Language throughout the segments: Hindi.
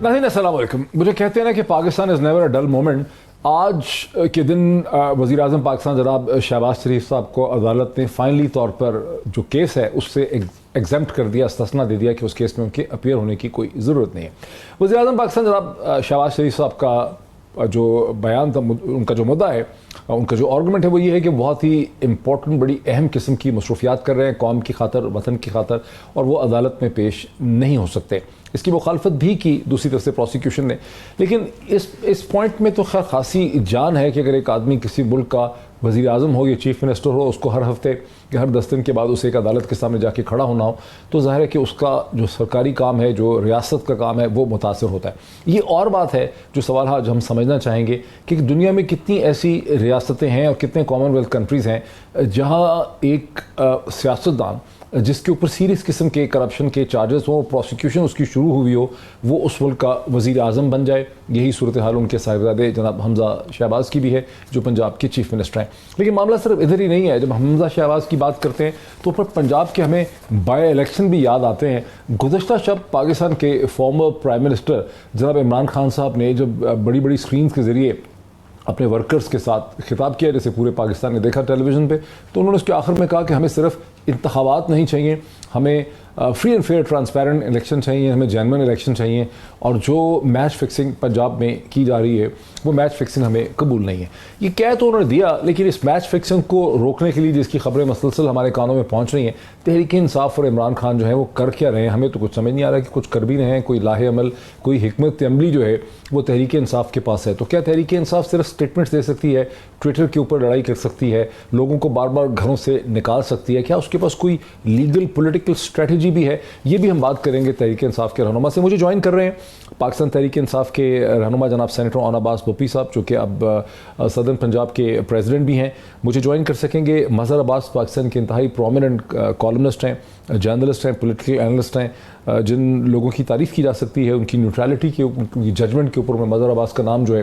नाज़रीन अस्सलाम वालेकुम। मुझे कहते हैं ना कि Pakistan is never a dull moment. आज के दिन वज़ीर आज़म पाकिस्तान जनाब शहबाज शरीफ साहब को अदालत ने फाइनली तौर पर जो केस है उससे एग्जम्प्ट कर दिया, इस्तिस्ना दे दिया कि उस केस में उनके अपीयर होने की कोई ज़रूरत नहीं है। वज़ीर आज़म पाकिस्तान जनाब शहबाज शरीफ साहब का जो बयान था, उनका जो मुद्दा है, उनका जो आर्गूमेंट है वो ये है कि बहुत ही इंपॉर्टेंट, बड़ी अहम किस्म की मसरूफियात कर रहे हैं कौम की खातर, वतन की खातर, और वो अदालत में पेश नहीं हो सकते। इसकी मुखालफत भी की दूसरी तरफ से प्रोसिक्यूशन ने। लेकिन इस पॉइंट में तो खैर खासी जान है कि अगर एक आदमी किसी मुल्क का वज़ीर आज़म हो या चीफ मिनिस्टर हो, उसको हर हफ्ते या हर 10 दिन के बाद उसे एक अदालत के सामने जाके खड़ा होना हो, तो ज़ाहिर है कि उसका जो सरकारी काम है, जो रियासत का काम है, वो मुतासर होता है। ये और बात है जो सवाल आज हम समझना चाहेंगे कि दुनिया में कितनी ऐसी रियासतें हैं और कितने कॉमनवेल्थ कंट्रीज़ हैं जहाँ एक सियासतदान जिसके ऊपर सीरियस किस्म के करप्शन के चार्जेस हों, प्रोसिक्यूशन उसकी शुरू हुई हो, वो उस मुल्क का वज़ीर आज़म बन जाए। यही सूरत हाल उनके साहिबजादे जनाब हमज़ा शहबाज की भी है जो पंजाब के चीफ मिनिस्टर हैं। लेकिन मामला सिर्फ इधर ही नहीं है। जब हमज़ा शहबाज की बात करते हैं तो फिर पंजाब के हमें बाय इलेक्शन भी याद आते हैं। गुज़श्ता शब पाकिस्तान के फॉर्मर प्राइम मिनिस्टर जनाब इमरान खान साहब ने जब बड़ी बड़ी स्क्रीन के ज़रिए अपने वर्कर्स के साथ खिताब किया, जैसे पूरे पाकिस्तान ने देखा टेलीविज़न पे, तो उन्होंने उसके आखिर में कहा कि हमें सिर्फ इंतखाबात नहीं चाहिए, हमें free and fair transparent election चाहिए, हमें जेन्युइन इलेक्शन चाहिए, और जो मैच फिक्सिंग पंजाब में की जा रही है वो मैच फिक्सिंग हमें कबूल नहीं है। ये कह तो उन्होंने दिया, लेकिन इस मैच फिक्सिंग को रोकने के लिए जिसकी खबरें मसलसल हमारे कानों में पहुँच रही हैं, तहरीक इंसाफ और इमरान खान जो है वो कर क्या रहे हैं, हमें तो कुछ समझ नहीं आ रहा कि कुछ कर भी रहे हैं। कोई लाहे अमल, कोई हिकमत अमली जो है वो तहरीक इंसाफ के पास है। तो क्या तहरीक इंसाफ सिर्फ स्टेटमेंट्स दे सकती है, ट्विटर के ऊपर लड़ाई कर सकती है, लोगों को बार बार घरों से निकाल सकती है? क्या उसके पास कोई लीगल पॉलिटिकल स्ट्रेटजी भी है? ये भी हम बात करेंगे तहरीक इंसाफ के रहनुमा से। मुझे ज्वाइन कर रहे हैं पाकिस्तान तहरीक इंसाफ के रहनुमा जनाब सेनेटर ओन अब्बास भुप्पी साहब, जो कि अब सदर्न पंजाब के प्रेसिडेंट भी हैं। मुझे ज्वाइन कर सकेंगे मज़हर अब्बास, पाकिस्तान के इंतहाई प्रोमिनेंट कॉलमनिस्ट हैं, जर्नलिस्ट हैं, पॉलिटिकल एनालिस्ट हैं, जिन लोगों की तारीफ़ की जा सकती है उनकी न्यूट्रलिटी के, उनकी जजमेंट के ऊपर मज़हर अब्बास का नाम जो है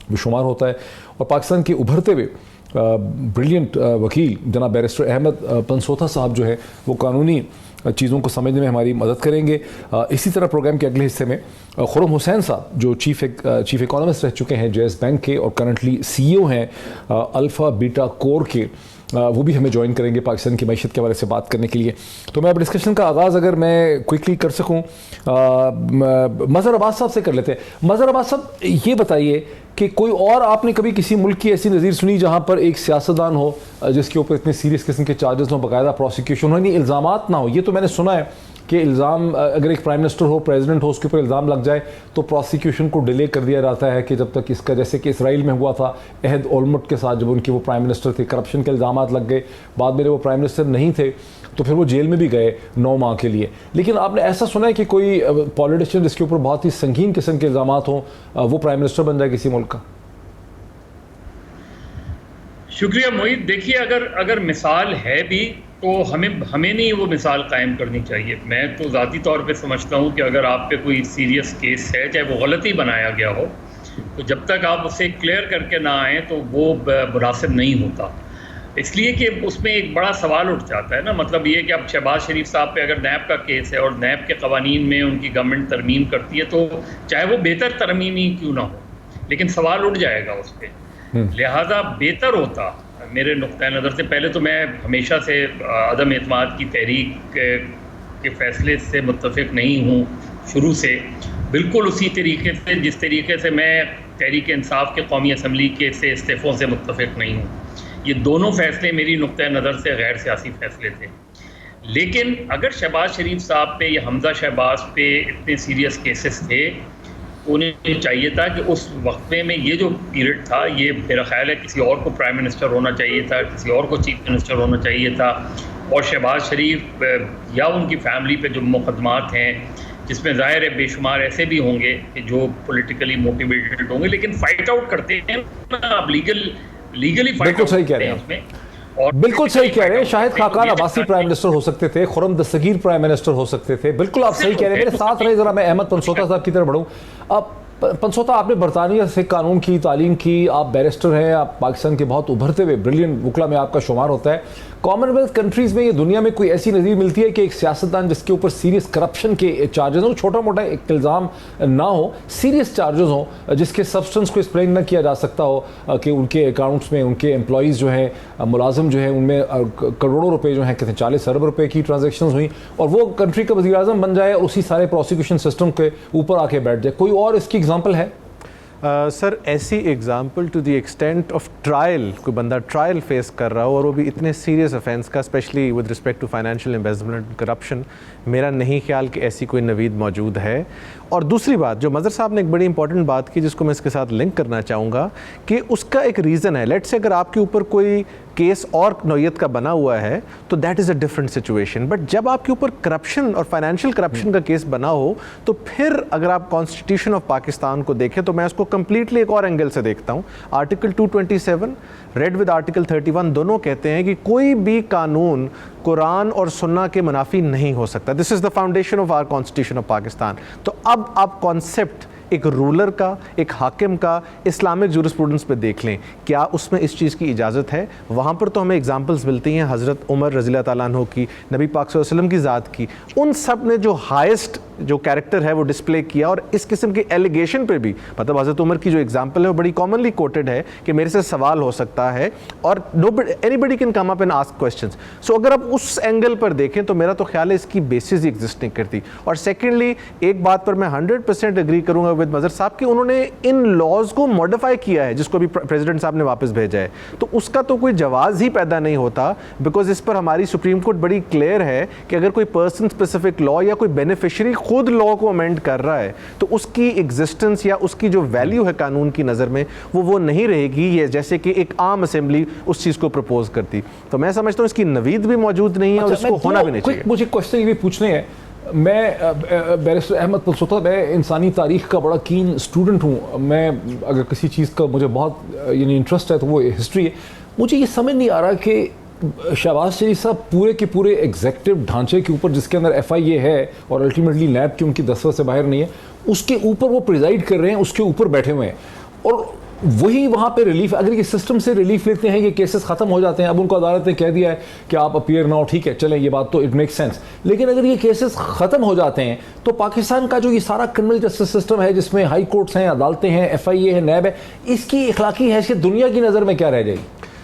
वो शुमार होता है। और पाकिस्तान के उभरते हुए ब्रिलियंट वकील जनाब बैरिस्टर अहमद पनसोथा साहब जो है वो कानूनी चीज़ों को समझने में हमारी मदद करेंगे। इसी तरह प्रोग्राम के अगले हिस्से में खुर्रम हुसैन साहब जो चीफ इकोनॉमिस्ट रह चुके हैं जेएस बैंक के और करंटली सीईओ हैं अल्फ़ा बीटा कोर के, वो भी हमें ज्वाइन करेंगे पाकिस्तान की मैशत के बारे से बात करने के लिए। तो मैं अब डिस्कशन का आगाज़ अगर मैं क्विकली कर सकूं, मज़हर अब्बास साहब से कर लेते हैं। मज़हर अब्बास साहब, ये बताइए कि कोई और आपने कभी किसी मुल्क की ऐसी नज़ीर सुनी जहाँ पर एक सियासतदान हो जिसके ऊपर इतने सीरियस किस्म के चार्जेस हो, बाकायदा प्रोसिक्यूशन हो, नहीं इल्ज़ामात ना हो? ये तो मैंने सुना है कि इल्ज़ाम, अगर एक प्राइम मिनिस्टर हो, प्रेसिडेंट हो, उसके ऊपर इल्ज़ाम लग जाए तो प्रोसिक्यूशन को डिले कर दिया जाता है कि जब तक इसका, जैसे कि इसराइल में हुआ था अहद ओलमर्ट के साथ, जब उनके वो प्राइम मिनिस्टर थे, करप्शन के इल्ज़ामात लग गए, बाद में वो प्राइम मिनिस्टर नहीं थे तो फिर वो जेल में भी गए 9 माह के लिए। लेकिन आपने ऐसा सुना है कि कोई पॉलिटिशियन जिसके ऊपर बहुत ही संगीन किस्म के इल्ज़ामात हों वो प्राइम मिनिस्टर बन जाए किसी मुल्क का? शुक्रिया मोहित। देखिए, अगर मिसाल है भी तो हमें नहीं वो मिसाल कायम करनी चाहिए। मैं तो ज़ाती तौर पे समझता हूँ कि अगर आप पे कोई सीरियस केस है, चाहे वो गलती बनाया गया हो, तो जब तक आप उसे क्लियर करके ना आएँ तो वो मुनासिब नहीं होता। इसलिए कि उसमें एक बड़ा सवाल उठ जाता है ना, मतलब ये कि अब शहबाज शरीफ साहब पे अगर नैब का केस है और नैब के कवानीन में उनकी गवर्नमेंट तरमीम करती है, तो चाहे वो बेहतर तरमीम ही क्यों ना हो, लेकिन सवाल उठ जाएगा उस पर। लिहाजा बेहतर होता मेरे नुक्ता नज़र से, पहले तो मैं हमेशा से अदम एतमाद की तहरीक के फ़ैसले से मुत्तफ़िक नहीं हूँ, शुरू से बिल्कुल उसी तरीके से जिस तरीके से मैं तहरीक इंसाफ के कौमी असम्बली के से इस्तीफ़ों से मुत्तफ़िक नहीं हूँ। ये दोनों फ़ैसले मेरी नुक्ता नज़र से गैर सियासी फ़ैसले थे। लेकिन अगर शहबाज शरीफ साहब पे या हमज़ा शहबाज पे इतने सीरियस केसेस थे, उन्हें चाहिए था कि उस वक्फे में ये जो पीरियड था, ये मेरा ख्याल है किसी और को प्राइम मिनिस्टर होना चाहिए था, किसी और को चीफ मिनिस्टर होना चाहिए था। और शहबाज शरीफ या उनकी फैमिली पे जो मुकदमात हैं, जिसमें ज़ाहिर है बेशुमार ऐसे भी होंगे कि जो पॉलिटिकली मोटिवेटेड होंगे लेकिन फाइट आउट करते हैं ना, अब लीगली फाइट आउट करते हैं उसमें। और बिल्कुल सही कह रहे हैं, शाहिद खाकान अब्बासी प्राइम मिनिस्टर हो सकते थे, खुर्रम दस्तगीर प्राइम मिनिस्टर हो सकते थे। बिल्कुल आप सही कह रहे हैं। मेरे साथ रहे, जरा मैं अहमद पनसोता साहब की तरफ बढ़ूँ। अब पंसोता, आपने बरतानिया से कानून की तालीम की, आप बैरिस्टर हैं, आप पाकिस्तान के बहुत उभरते हुए ब्रिलियंट वकला में आपका शुमार होता है। कॉमनवेल्थ कंट्रीज़ में ये दुनिया में कोई ऐसी नज़ीर मिलती है कि एक सियासतदान जिसके ऊपर सीरियस करप्शन के चार्जेस हों, छोटा मोटा एक इल्ज़ाम ना हो, सीरियस चार्जेस हों, जिसके सब्सटेंस को एक्सप्लेन ना किया जा सकता हो कि उनके अकाउंट्स में उनके एम्प्लॉइज़ जो हैं, मुलाजिम जो हैं, उनमें करोड़ों रुपए जो हैं, कहते हैं 40 अरब रुपए की ट्रांजेक्शन हुई, और वो कंट्री का वज़ीर आज़म बन जाए और उसी सारे प्रोसिक्यूशन सिस्टम के ऊपर आके बैठ जाए? कोई और इसकी एग्जाम्पल है? सर ऐसी example to the extent of trial, कोई बंदा ट्रायल फेस कर रहा हो और वो भी इतने सीरियस ऑफेंस का, specially with respect to financial embezzlement corruption, मेरा नहीं ख्याल कि ऐसी कोई नवीद मौजूद है। और दूसरी बात, जो मज़र साहब ने एक बड़ी इंपॉर्टेंट बात की जिसको मैं इसके साथ लिंक करना चाहूँगा, कि उसका एक रीज़न है। लेट्स से अगर आपके ऊपर कोई केस और नौयत का बना हुआ है तो that is a different situation, but जब आपके ऊपर करप्शन और फाइनेंशियल करप्शन का केस बना हो तो फिर अगर आप कॉन्स्टिट्यूशन ऑफ पाकिस्तान को देखें तो मैं उसको कंप्लीटली एक और एंगल से देखता हूँ। आर्टिकल 227 रेड विद आर्टिकल 31 दोनों कहते हैं कि कोई भी कानून कुरान और सुन्ना के मुनाफी नहीं हो सकता। This is the foundation of our constitution of Pakistan. तो अब आप कॉन्सेप्ट एक रूलर का, एक हाकिम का इस्लामिक जूरिस्प्रूडेंस पे देख लें, क्या उसमें इस चीज़ की इजाज़त है? वहाँ पर तो हमें एग्जांपल्स मिलती हैं हज़रत उमर रज़ियल्लाहु ताला अन्हु की, नबी पाक सल्लल्लाहु अलैहि वसल्लम की ज़ात की। उन सब ने जो हाईएस्ट जो कैरेक्टर है वो डिस्प्ले किया, और इस किस्म की एलिगेशन पे भी, मतलब हज़रत उमर की जो एग्जाम्पल है वो बड़ी कॉमनली कोटेड है कि मेरे से सवाल हो सकता है और anybody can come up and ask questions. So अगर आप उस एंगल पर देखें तो मेरा तो ख्याल है इसकी बेसिस ही एग्जिस्ट नहीं करती। और सेकेंडली, एक बात पर मैं 100% एग्री करूँगा विद मज़र साहब कि उन्होंने इन लॉज को मॉडिफाई किया है जिसको अभी प्रेसिडेंट साहब ने वापस भेजा है, तो उसका तो कोई जवाब ही पैदा नहीं होता, बिकॉज इस पर हमारी सुप्रीम कोर्ट बड़ी क्लियर है कि अगर कोई पर्सन स्पेसिफिक लॉ या कोई बेनिफिशियरी खुद लॉ को अमेंड कर रहा है तो उसकी एग्जिस्टेंस या उसकी जो वैल्यू है कानून की नज़र में वो नहीं रहेगी, ये जैसे कि एक आम असेंबली उस चीज़ को प्रपोज करती। तो मैं समझता हूँ इसकी नवीद भी मौजूद नहीं है और इसको होना भी नहीं चाहिए। मुझे क्वेश्चन ये पूछने हैं, मैं बैरिस्टर अहमद पुलसोता, मैं इंसानी तारीख़ का बड़ा कीन स्टूडेंट हूँ। मैं अगर किसी चीज़ का मुझे बहुत यानी इंटरेस्ट है तो वो हिस्ट्री है। मुझे ये समझ नहीं आ रहा कि शहबाज शरीफ साहब पूरे के पूरे एग्जेक्टिव ढांचे के ऊपर, जिसके अंदर FIA है और अल्टीमेटली नैब की उनकी दस्तखत से बाहर नहीं है, उसके ऊपर वो प्रिजाइड कर रहे हैं, उसके ऊपर बैठे हुए हैं, और वही वहाँ पे रिलीफ, अगर ये सिस्टम से रिलीफ लेते हैं, ये केसेस ख़त्म हो जाते हैं। अब उनको अदालत ने कह दिया है कि आप अपीयर ना हो, ठीक है, चलें, ये बात तो इट मेक सेंस। लेकिन अगर ये केसेस ख़त्म हो जाते हैं तो पाकिस्तान का जो ये सारा क्रिमिनल जस्टिस सिस्टम है, जिसमें हाई कोर्ट्स हैं, अदालतें हैं, FIA है, नैब है, इसकी इखलाकी हैसियत दुनिया की नज़र में क्या रह जाएगी?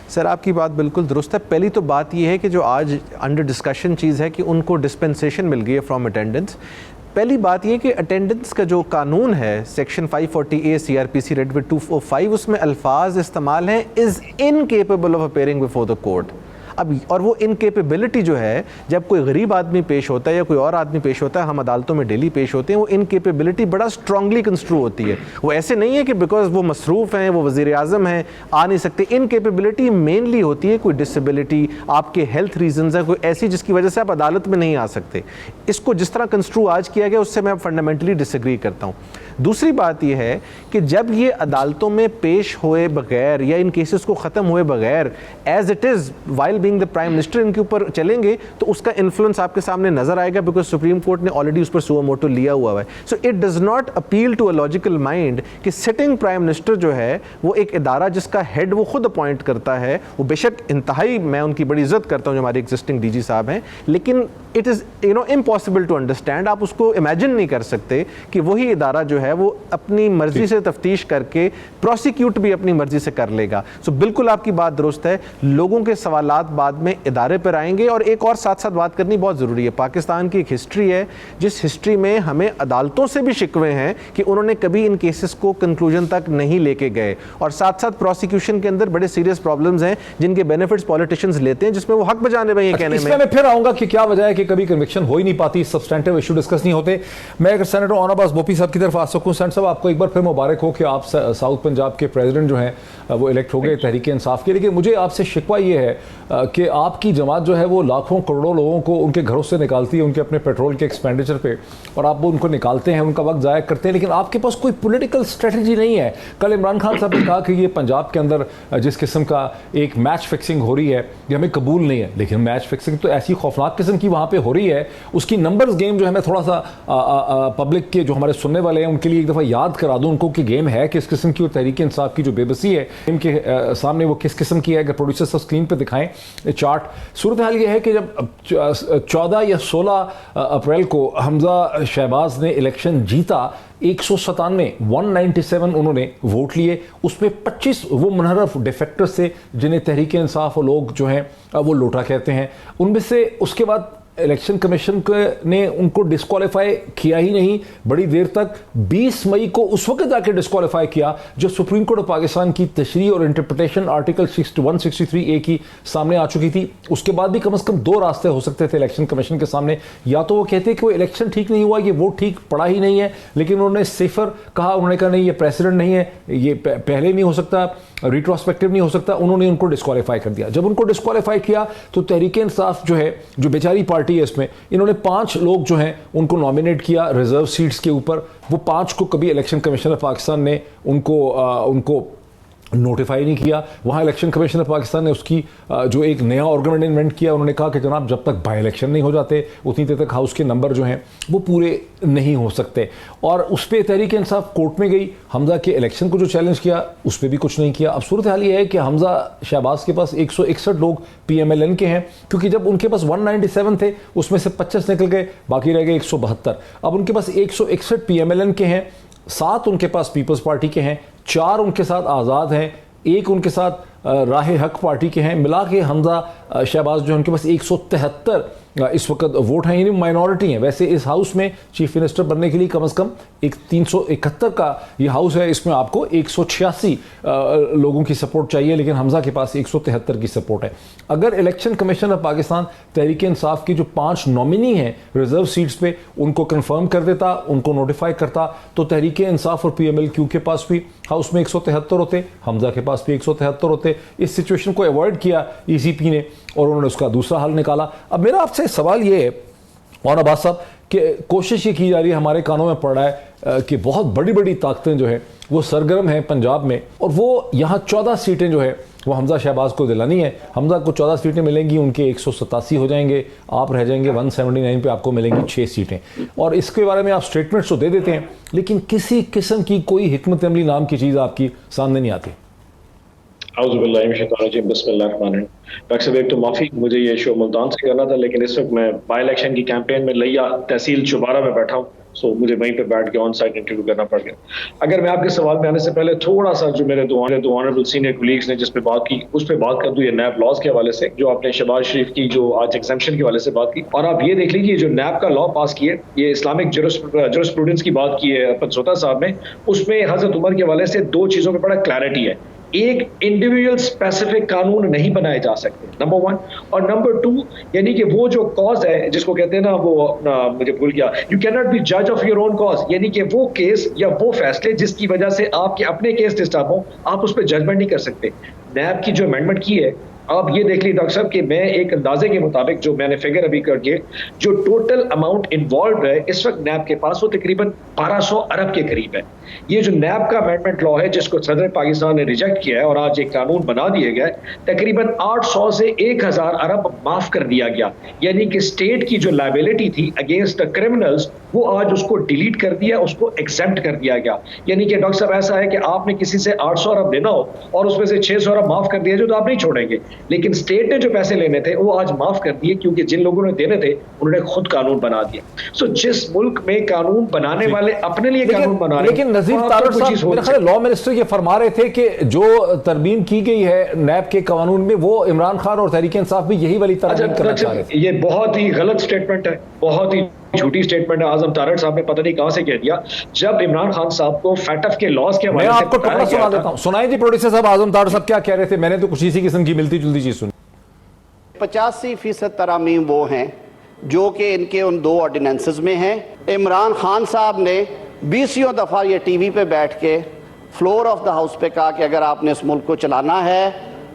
सर आपकी बात बिल्कुल दुरुस्त है। पहली तो बात यह है कि जो आज अंडर डिस्कशन चीज़ है कि उनको डिस्पेंसेशन मिल गई है फ्रॉम अटेंडेंस। पहली बात ये कि अटेंडेंस का जो कानून है section 540A CRPC read with 245, उसमें अल्फाज इस्तेमाल हैं is incapable of appearing before the court. अब और वो इनकेपेबिलिटी जो है, जब कोई गरीब आदमी पेश होता है या कोई और आदमी पेश होता है, हम अदालतों में डेली पेश होते हैं, वो इनकेपेबिलिटी बड़ा स्ट्रांगली कंस्ट्रू होती है। वो ऐसे नहीं है कि बिकॉज वो मसरूफ़ हैं, वो वज़ीर आज़म हैं, आ नहीं सकते। इनकेपेबिलिटी मेनली होती है कोई डिसेबिलिटी, आपके हेल्थ रीजंस है, कोई ऐसी जिसकी वजह से आप अदालत में नहीं आ सकते। इसको जिस तरह कंस्ट्रू आज किया गया उससे मैं फंडामेंटली डिसएग्री करता हूँ। दूसरी बात यह है कि जब ये अदालतों में पेश हुए बगैर या इन केसेस को ख़त्म हुए बगैर as it is while being the prime minister इनके ऊपर चलेंगे तो उसका इन्फ्लुएंस आपके सामने नजर आएगा, बिकॉज सुप्रीम कोर्ट ने ऑलरेडी उस पर सुओ मोटो लिया हुआ है। So it does not appeal to a logical mind कि सिटिंग प्राइम मिनिस्टर जो है वो एक इदारा जिसका हेड वो खुद अपॉइंट करता है, वो बेशक इंतहाई मैं उनकी बड़ी इज्जत करता हूँ जो हमारे एग्जिस्टिंग DG साहब हैं, लेकिन it is impossible to understand. आप उसको इमेजिन नहीं कर सकते कि वही इदारा जो है वो अपनी मर्जी से तफ्तीश करके प्रोसिक्यूट भी अपनी मर्जी से कर लेगा। सो बिल्कुल आपकी बात दुरुस्त है, लोगों के सवालात बाद में इदारे पर आएंगे। और एक और साथ साथ बात करनी बहुत ज़रूरी है, पाकिस्तान की एक हिस्ट्री है जिस हिस्ट्री में हमें अदालतों से भी शिकवे हैं कि उन्होंने कभी इन केसेस को कंक्लूजन तक नहीं लेके गए, और साथ साथ प्रोसिक्यूशन के अंदर बड़े सीरियस प्रॉब्लम्स हैं जिनके बेनिफिट्स पॉलिटिशियंस लेते हैं, जिसमें वो हक बजाने में ये कहने में। मैं फिर आऊंगा कि क्या वजह है कि कभी कन्विक्शन हो ही नहीं पाती, सब्सटेंटिव इशू डिस्कस नहीं होते। मैं अगर सेनेटर ऑन अब्बास बोपी साहब की तरफ आ सकूं, सेनेटर साहब आपको एक बार फिर मुबारक हो कि आप साउथ पंजाब के प्रेसिडेंट जो हैं वो इलेक्ट हो गए तहरीक इंसाफ के। लेकिन मुझे आपसे शिकवा ये है कि आपकी जमात जो है वो लाखों करोड़ों लोगों को उनके घरों से निकालती है उनके अपने पेट्रोल के एक्सपेंडिचर पे, और आप वो उनको निकालते हैं, उनका वक्त ज़ाया करते हैं, लेकिन आपके पास कोई पॉलिटिकल स्ट्रेटजी नहीं है। कल इमरान खान साहब ने कहा कि ये पंजाब के अंदर जिस किस्म का एक मैच फिक्सिंग हो रही है ये हमें कबूल नहीं है, लेकिन मैच फिक्सिंग तो ऐसी खौफनाक किस्म की वहाँ पे हो रही है उसकी नंबर्स गेम जो है, मैं थोड़ा सा पब्लिक के जो हमारे सुनने वाले हैं उनके लिए एक दफ़ा याद करा दूं उनको कि गेम है किस किस्म की और तहरीक इंसाफ की जो बेबसी है गेम के सामने वो किस किस्म की है। अगर प्रोड्यूसर सब स्क्रीन पे दिखाएं चार्ट, सूरत हाल ये है कि जब 14 या 16 अप्रैल को हमजा शहबाज ने इलेक्शन जीता, 197 उन्होंने वोट लिए, उसमें 25 वो मुनहरफ डिफेक्टर्स थे जिन्हें तहरीक इंसाफ और लोग जो हैं वो लोटा कहते हैं। उनमें से उसके बाद इलेक्शन कमीशन ने उनको डिस्क्वालीफाई किया ही नहीं, बड़ी देर तक 20 मई को उस वक्त जाके डिस्क्वालीफाई किया जब सुप्रीम कोर्ट ऑफ पाकिस्तान की तशरीह और इंटरप्रिटेशन आर्टिकल 163A की सामने आ चुकी थी। उसके बाद भी कम से कम 2 रास्ते हो सकते थे इलेक्शन कमीशन के सामने, या तो वो कहते कि वो इलेक्शन ठीक नहीं हुआ, ये वोट ठीक पड़ा ही नहीं है, लेकिन उन्होंने सिफर कहा, उन्होंने कहा नहीं ये प्रेसिडेंट नहीं है, ये पहले नहीं हो सकता, रिट्रोस्पेक्टिव नहीं हो सकता, उन्होंने उनको डिस्क्वालीफाई कर दिया। जब उनको डिस्क्वालीफाई किया तो तहरीक इंसाफ जो है, जो बेचारी पार्टी है इसमें, इन्होंने 5 लोग जो हैं उनको नॉमिनेट किया रिजर्व सीट्स के ऊपर। वो 5 को कभी इलेक्शन कमीशन ऑफ पाकिस्तान ने उनको नोटिफाई नहीं किया। वहाँ इलेक्शन कमीशन ऑफ पाकिस्तान ने उसकी जो एक नया ऑर्गन इन्वेंट किया, उन्होंने कहा कि जनाब जब तक बाई इलेक्शन नहीं हो जाते उतनी देर तक हाउस के नंबर जो हैं वो पूरे नहीं हो सकते। और उस पर तहरीक इंसाफ कोर्ट में गई, हमजा के इलेक्शन को जो चैलेंज किया उस पर भी कुछ नहीं किया। अब सूरत हाल ये है कि हमजा शहबाज के पास 161 लोग PMLN के हैं, क्योंकि जब उनके पास 197 थे उसमें से 25 निकल गए, बाकी रह गए 172। अब उनके पास 161 PMLN के हैं, 7 उनके पास पीपल्स पार्टी के हैं, 4 उनके साथ आज़ाद हैं, 1 उनके साथ राह हक पार्टी के हैं। मिला के हमजा शहबाज जो है उनके पास 173 इस वक्त वोट हैं, यानी माइनॉरिटी हैं। वैसे इस हाउस में चीफ मिनिस्टर बनने के लिए कम से कम एक 371 का ये हाउस है, इसमें आपको 186 लोगों की सपोर्ट चाहिए, लेकिन हमजा के पास 173 की सपोर्ट है। अगर election commission of Pakistan Tehreek Insaf की जो 5 नॉमिनी हैं रिजर्व सीट्स पे उनको कंफर्म कर देता, उनको नोटिफाई करता, तो तहरीक इंसाफ और PMLQ के पास भी हाउस में 173 होते, हमजा के पास भी 173 होते। इस सिचुएशन को अवॉइड किया ECP ने और उन्होंने उसका दूसरा हल निकाला। अब मेरा आपसे सवाल ये है और अब्बास साहब कि कोशिश ये की जा रही है, हमारे कानों में पड़ रहा है कि बहुत बड़ी बड़ी ताकतें जो है वो सरगर्म हैं पंजाब में, और वो यहाँ 14 सीटें जो है वो हमजा शहबाज को दिलानी है। हमजा को 14 सीटें मिलेंगी, उनके 187 हो जाएंगे, आप रह जाएंगे 179 पे, आपको मिलेंगी 6 सीटें। और इसके बारे में आप स्टेटमेंट्स तो दे देते हैं, लेकिन किसी किस्म की कोई हिकमत अमली नाम की चीज़ आपकी सामने नहीं आती। डॉक्टर साहब एक तो माफ़ी, मुझे ये शो मुल्तान से करना था, लेकिन इस वक्त मैं बाई इलेक्शन की कैंपेन में लिया तहसील चुबारा में बैठा हूँ, सो मुझे वहीं पे बैठ के ऑन साइट इंटरव्यू करना पड़ गया। अगर मैं आपके सवाल में आने से पहले थोड़ा सा जो मेरे दो ऑनरेबल सीनियर कोलीग्स ने जिस पे बात की उस पर बात कर दूं, ये नैब लॉज के हवाले से, जो आपने शहबाज शरीफ की जो आज एग्जेम्पशन के हवाले से बात की, और आप ये देख लीजिए जो नैब का लॉ पास किए, ये इस्लामिक जुरिस्प्रूडेंस की बात की है पनसोता साहब ने, उसमें हजरत उमर के हवाले से 2 चीज़ों पर बड़ा क्लैरिटी है। एक, इंडिविजुअल स्पेसिफिक कानून नहीं बनाए जा सकते, नंबर 1, और नंबर 2 यानी कि वो जो कॉज है जिसको कहते हैं ना, वो मुझे भूल गया, यू कैन नॉट बी जज ऑफ योर ओन कॉज, यानी कि वो केस या वो फैसले जिसकी वजह से आपके अपने केस डिस्टर्ब हो, आप उस पर जजमेंट नहीं कर सकते। नैब की जो अमेंडमेंट की है, आप ये देख लीजिए डॉक्टर साहब कि मैं एक अंदाजे के मुताबिक जो मैंने फिगर अभी करके जो टोटल अमाउंट इन्वॉल्व है इस वक्त नैब के पास, वो तकरीबन 1200 अरब के करीब है। ये जो नैब का अमेंडमेंट लॉ है जिसको सदर पाकिस्तान ने रिजेक्ट किया है और आज एक कानून बना दिया गया है, तकरीबन 800 से 1000 अरब माफ कर दिया गया, यानी कि स्टेट की जो लायबिलिटी थी अगेंस्ट द क्रिमिनल्स वो आज उसको डिलीट कर दिया, उसको एग्जेम्प्ट कर दिया गया। यानी कि डॉक्टर साहब ऐसा है कि आपने किसी से 800 अरब देना हो और उसमें से 600 अरब माफ कर दिया जो, तो आप नहीं छोड़ेंगे, लेकिन स्टेट ने जो पैसे लेने थे वो आज माफ कर दिए, क्योंकि जिन लोगों ने देने थे उन्होंने खुद कानून बना दिया। सो जिस मुल्क में कानून बनाने वाले अपने लिए कानून बना रहे, लेकिन नजीर तारड़ साहब मेरे ख्याल लॉ मिनिस्टर ये फरमा रहे थे कि जो तरमीम की गई है नैब के कानून में, वो इमरान खान और तहरीक इंसाफ भी यही वाली तरमीम करना चाह रहे थे। ये बहुत ही गलत स्टेटमेंट है, बहुत ही झूठी स्टेटमेंट है। आजम तारड़ साहब ने पता नहीं कहां से कह दिया, जब इमरान खान साहब को फैटफ के लॉस के मैं आपको टुकड़ा सुना देता हूं, सुनाई जी प्रोड्यूसर साहब आजम तारड़ साहब क्या कह रहे थे, मैंने तो कुछ इसी किस्म की मिलती जुलती चीज सुनी। 85% तरामीम वो हैं जो कि इनके उन 2 ऑर्डिनेंसेस में हैं। इमरान खान साहब ने 20 दफ़ा ये टीवी पे बैठ के फ्लोर ऑफ द हाउस पे कहा कि अगर आपने इस मुल्क को चलाना है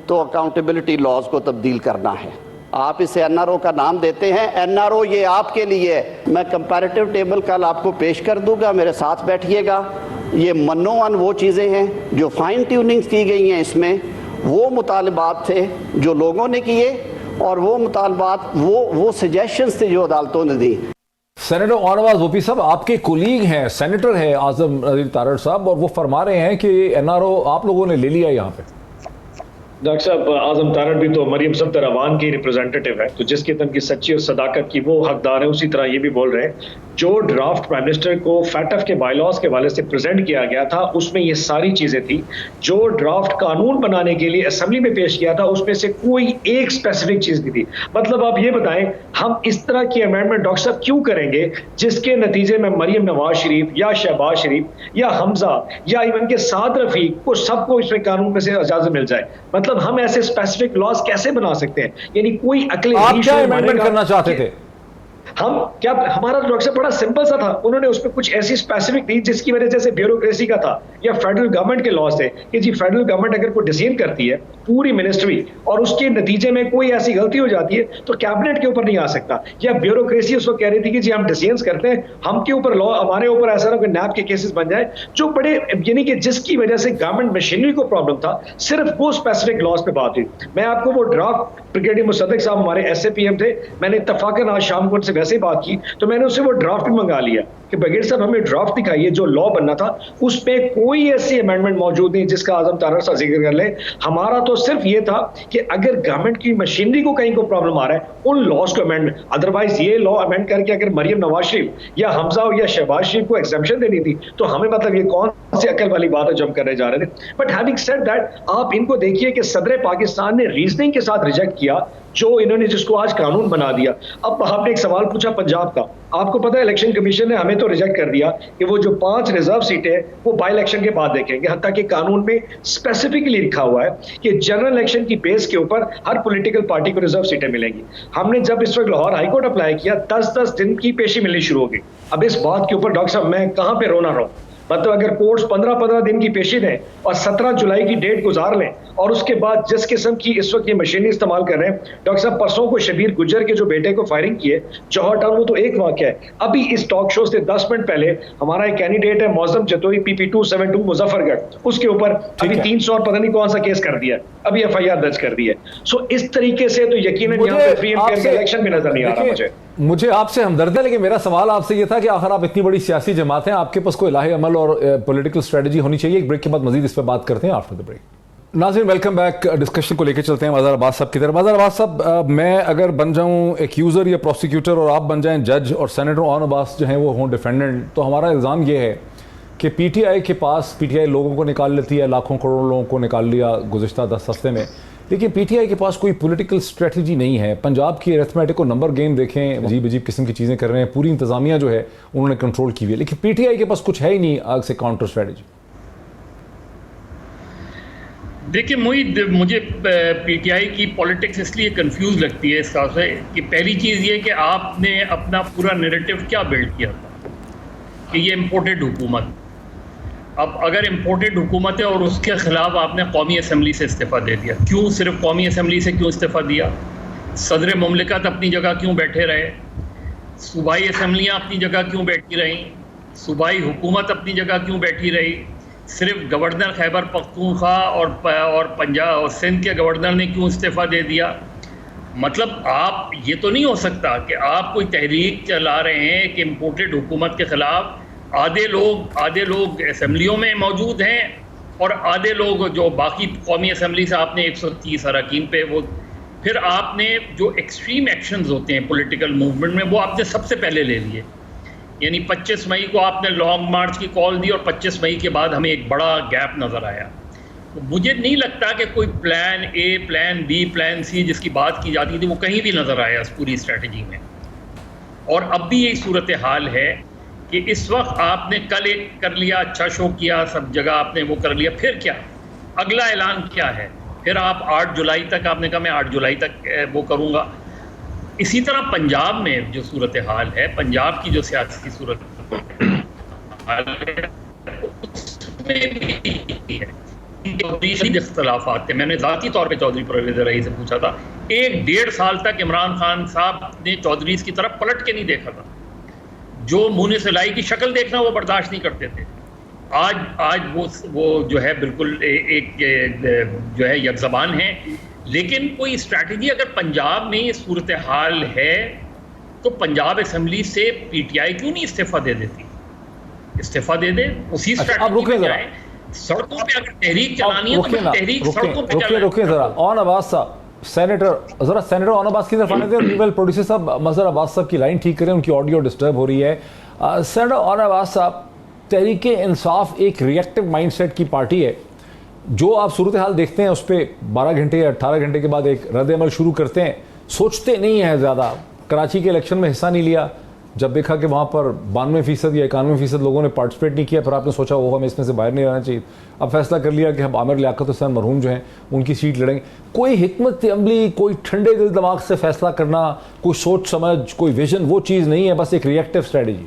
तो अकाउंटेबिलिटी लॉज को तब्दील करना है। आप इसे NRO का नाम देते हैं, NRO ये आपके लिए है। मैं कंपैरेटिव टेबल कल आपको पेश कर दूंगा, मेरे साथ बैठिएगा। ये मनोवन वो चीज़ें हैं जो फाइन ट्यूनिंग्स की गई हैं, इसमें वो मुतालबात थे जो लोगों ने किए, और वो मुतालबात वो सजेशंस थे जो अदालतों ने दी। सेनेटर नवाज ओपी साहब, आपके कोलीग हैं, सेनेटर हैं आजम नज़ीर तारड़ साहब, और वो फरमा रहे हैं कि एनआरओ आप लोगों ने ले लिया यहाँ पे। डॉक्टर साहब, आजम तारड़ भी तो मरियम सफदर अवान की रिप्रेजेंटेटिव है, तो जिस किस्म की सच्ची और सदाकत की वो हकदार है, उसी तरह ये भी बोल रहे हैं। जो ड्राफ्ट प्राइम मिनिस्टर को फैटफ के बायलॉज के हवाले से प्रेजेंट किया गया था, उसमें ये सारी चीजें थी। जो ड्राफ्ट कानून बनाने के लिए असेंबली में पेश किया था, उसमें से कोई एक स्पेसिफिक चीज नहीं थी। मतलब आप ये बताएं, हम इस तरह की अमेंडमेंट डॉक्टर साहब क्यों करेंगे जिसके नतीजे में मरियम नवाज शरीफ या शहबाज शरीफ या हमजा या इवन के साद रफीक को सबको इसमें कानून में से इजाजत मिल जाए? मतलब हम ऐसे स्पेसिफिक लॉज कैसे बना सकते हैं? यानी कोई अकल आप क्या अमेंडमेंट करना चाहते थे? हम क्या, हमारा डॉक्टर साहब बड़ा सिंपल सा था। उन्होंने उसमें कुछ ऐसी स्पेसिफिक थी जिसकी वजह जैसे ब्यूरोक्रेसी का था या फेडरल गवर्नमेंट के लॉज थे कि जी फेडरल गवर्नमेंट अगर कोई डिसीजन करती है पूरी मिनिस्ट्री और उसके नतीजे में कोई ऐसी गलती हो जाती है तो कैबिनेट के ऊपर नहीं आ सकता, या ब्यूरोक्रेसी उसको कह रही थी कि जी हम डिसीजन करते हैं, हम के ऊपर लॉ, हमारे ऊपर ऐसा ना कोई नैब के केसेस बन जाए जो बड़े, यानी कि जिसकी वजह से गवर्नमेंट मशीनरी को प्रॉब्लम था। सिर्फ वो स्पेसिफिक लॉज पे बात हुई। मैं आपको वो ड्राफ्ट, ब्रिगेडियर मुसद्दिक साहब हमारे SAPM थे, मैंने इत्तफाकन आज शाम को उनसे वैसे ही बात की तो मैंने उससे वो ड्राफ्ट भी मंगा लिया कि ब्रिगेडियर साहब हमें ड्राफ्ट दिखाइए जो लॉ बनना था, उसमें कोई ऐसी अमेंडमेंट मौजूद नहीं जिसका आजम तारड़ साहब जिक्र कर ले। हमारा तो सिर्फ ये था कि अगर गवर्नमेंट की मशीनरी को कहीं को प्रॉब्लम आ रहा है उन लॉज को अमेंड, अदरवाइज ये लॉ अमेंड करके अगर मरियम नवाज शरीफ या हमजा या शहबाज शरीफ को एग्जेम्पशन देनी थी तो हमें, मतलब ये कौन सी अकल वाली बात है जो हम करने जा रहे थे। बट हैविंग सेड दैट, आप इनको देखिए कि सदर पाकिस्तान ने रीजनिंग के साथ रिजेक्ट किया जो इन्होंने, जिसको आज कानून बना दिया। अब आपने एक सवाल पूछा पंजाब का, आपको पता है इलेक्शन कमीशन ने हमें तो रिजेक्ट कर दिया कि वो जो 5 रिजर्व सीटें हैं वो बाई इलेक्शन के बाद देखेंगे, हत्ता कि कानून में स्पेसिफिकली लिखा हुआ है कि जनरल इलेक्शन की बेस के ऊपर हर पॉलिटिकल पार्टी को रिजर्व सीटें मिलेंगी। हमने जब इस वक्त लाहौर हाईकोर्ट अप्लाई किया 10-10 दिन की पेशी मिलनी शुरू होगी। अब इस बात के ऊपर डॉक्टर साहब मैं कहां पे रोना रहूं, मतलब अगर कोर्ट्स 15-15 दिन की पेशी दें और 17 जुलाई की डेट गुजार लें और उसके बाद जिस किस्म की इस वक्त ये मशीनें इस्तेमाल कर रहे हैं, डॉक्टर साहब परसों को शबीर गुज्जर के जो बेटे को फायरिंग की है जौहर टाउन, वो तो एक वाकया है। अभी इस टॉक शो से 10 मिनट पहले हमारा एक कैंडिडेट है मौजम जतोई PP272 मुजफ्फरगढ़, उसके ऊपर अभी 300 और पता नहीं कौन सा केस कर दिया, अभी FIR दर्ज कर दी है। सो इस तरीके से तो यकीनन यहाँ पे फ्री एंड फेयर का इलेक्शन भी नजर नहीं आ रहा। मुझे आपसे हमदर्द है, लेकिन मेरा सवाल आपसे ये था कि आखिर आप इतनी बड़ी सियासी जमात हैं, आपके पास कोई इलाही अमल और पॉलिटिकल स्ट्रेटजी होनी चाहिए। एक ब्रेक के बाद मजीद इस पर बात करते हैं आफ्टर द ब्रेक। नाज़रीन, वेलकम बैक। डिस्कशन को लेकर चलते हैं मज़हर अब्बास साहब की तरफ। मज़हर अब्बास साहब, मैं अगर बन जाऊं एक्यूज़र या प्रोसिक्यूटर और आप बन जाएं जज और सेनेटर ओन अब्बास जो हैं वो हों डिफेंडेंट, तो हमारा इल्ज़ाम ये है कि PTI के पास, PTI लोगों को निकाल लेती है, लाखों करोड़ों लोगों को निकाल लिया गुज़िश्ता 10 हफ्ते में, लेकिन PTI के पास कोई पॉलिटिकल स्ट्रेटजी नहीं है। पंजाब की अरिथमेटिक को नंबर गेम देखें, अजीब अजीब किस्म की चीज़ें कर रहे हैं, पूरी इंतज़ामिया जो है उन्होंने कंट्रोल की हुई है, लेकिन PTI के पास कुछ है ही नहीं आग से काउंटर स्ट्रेटजी। देखिए मुझे PTI की पॉलिटिक्स इसलिए कंफ्यूज लगती है इस हिसाब से कि पहली चीज़ ये कि आपने अपना पूरा नैरेटिव क्या बिल्ड किया था कि ये इम्पोर्टेड हुकूमत। अब अगर इम्पोर्टेड हुकूमत है और उसके ख़िलाफ़ आपने कौमी असम्बली से इस्तीफ़ा दे दिया, क्यों सिर्फ कौमी असम्बली से क्यों इस्तीफ़ा दिया? सदर मुमलिकत अपनी जगह क्यों बैठे रहे? सूबाई असम्बलियाँ अपनी जगह क्यों बैठी रहीं? सूबाई हुकूमत अपनी जगह क्यों बैठी रही? सिर्फ गवर्नर खैबर पख्तूनख्वा और पंजाब और सिंध के गवर्नर ने क्यों इस्तीफ़ा दे दिया? मतलब आप, ये तो नहीं हो सकता कि आप कोई तहरीक चला रहे हैं कि इम्पोर्टेड हुकूमत के ख़िलाफ़ आधे लोग असम्बलियों में मौजूद हैं और आधे लोग जो बाकी कौमी असम्बली से आपने 130 अरकान पे, वो फिर आपने जो एक्सट्रीम एक्शंस होते हैं पॉलिटिकल मूवमेंट में वो आपने सबसे पहले ले लिए। यानी 25 मई को आपने लॉन्ग मार्च की कॉल दी और 25 मई के बाद हमें एक बड़ा गैप नज़र आया। तो मुझे नहीं लगता कि कोई plan A, plan B, plan C जिसकी बात की जाती थी वो कहीं भी नज़र आया इस पूरी स्ट्रेटजी में। और अब भी यही सूरत हाल है कि इस वक्त आपने कल एक कर लिया, अच्छा शो किया, सब जगह आपने वो कर लिया, फिर क्या अगला ऐलान क्या है? फिर आप 8 जुलाई तक, आपने कहा मैं 8 जुलाई तक वो करूँगा। इसी तरह पंजाब में जो सूरत हाल है, पंजाब की जो सियासी सूरत हाल है उसमें भी है इख्तलाफात थे। मैंने ज़ाती तौर पे चौधरी परवेज़ रही से पूछा था, 1-1.5 साल तक इमरान खान साहब ने चौधरी की तरफ पलट के नहीं देखा था। जो मुँह से लाई की शक्ल देखना वो बर्दाश्त नहीं करते थे। आज वो जो है बिल्कुल एक जो है यकज़बान है। लेकिन कोई स्ट्रैटेजी अगर पंजाब में ये सूरत हाल है तो पंजाब असेंबली से पीटीआई क्यों नहीं इस्तीफा दे देती? इस्तीफा दे दे, उसी अब स्ट्रैटेजी रुकिए में जरा। जाए। सड़कों पे अगर तहरीक चलानी है तो फिर तहरीक सड़कों पे चलाए। रुकिए जरा। ऑन अब्बास साहब, सेनेटर ऑन अब्बास की तरफ आने दें। लीगल प्रोड्यूसर साहब मजहर अब्बास साहब की लाइन ठीक करें, उनकी ऑडियो डिस्टर्ब हो रही है। सेनेटर ऑन अब्बास साहब, तहरीक इंसाफ एक रिएक्टिव माइंडसेट की पार्टी है। जो आप सूरत हाल देखते हैं उस पर 12 घंटे या 18 घंटे के बाद एक रद्द अमल शुरू करते हैं, सोचते नहीं है ज़्यादा। कराची के इलेक्शन में हिस्सा नहीं लिया, जब देखा कि वहाँ पर 92% या 91% लोगों ने पार्टिसिपेट नहीं किया, फिर आपने सोचा वो हमें इसमें से बाहर नहीं रहना चाहिए। अब फैसला कर लिया कि हम आमिर लियाकत हुसैन मरहूम जो हैं उनकी सीट लड़ेंगे। कोई हिकमत अमली, कोई ठंडे दिल दिमाग से फैसला करना, कोई सोच समझ, कोई विजन, वो चीज़ नहीं है, बस एक रिएक्टिव स्ट्रेटजी।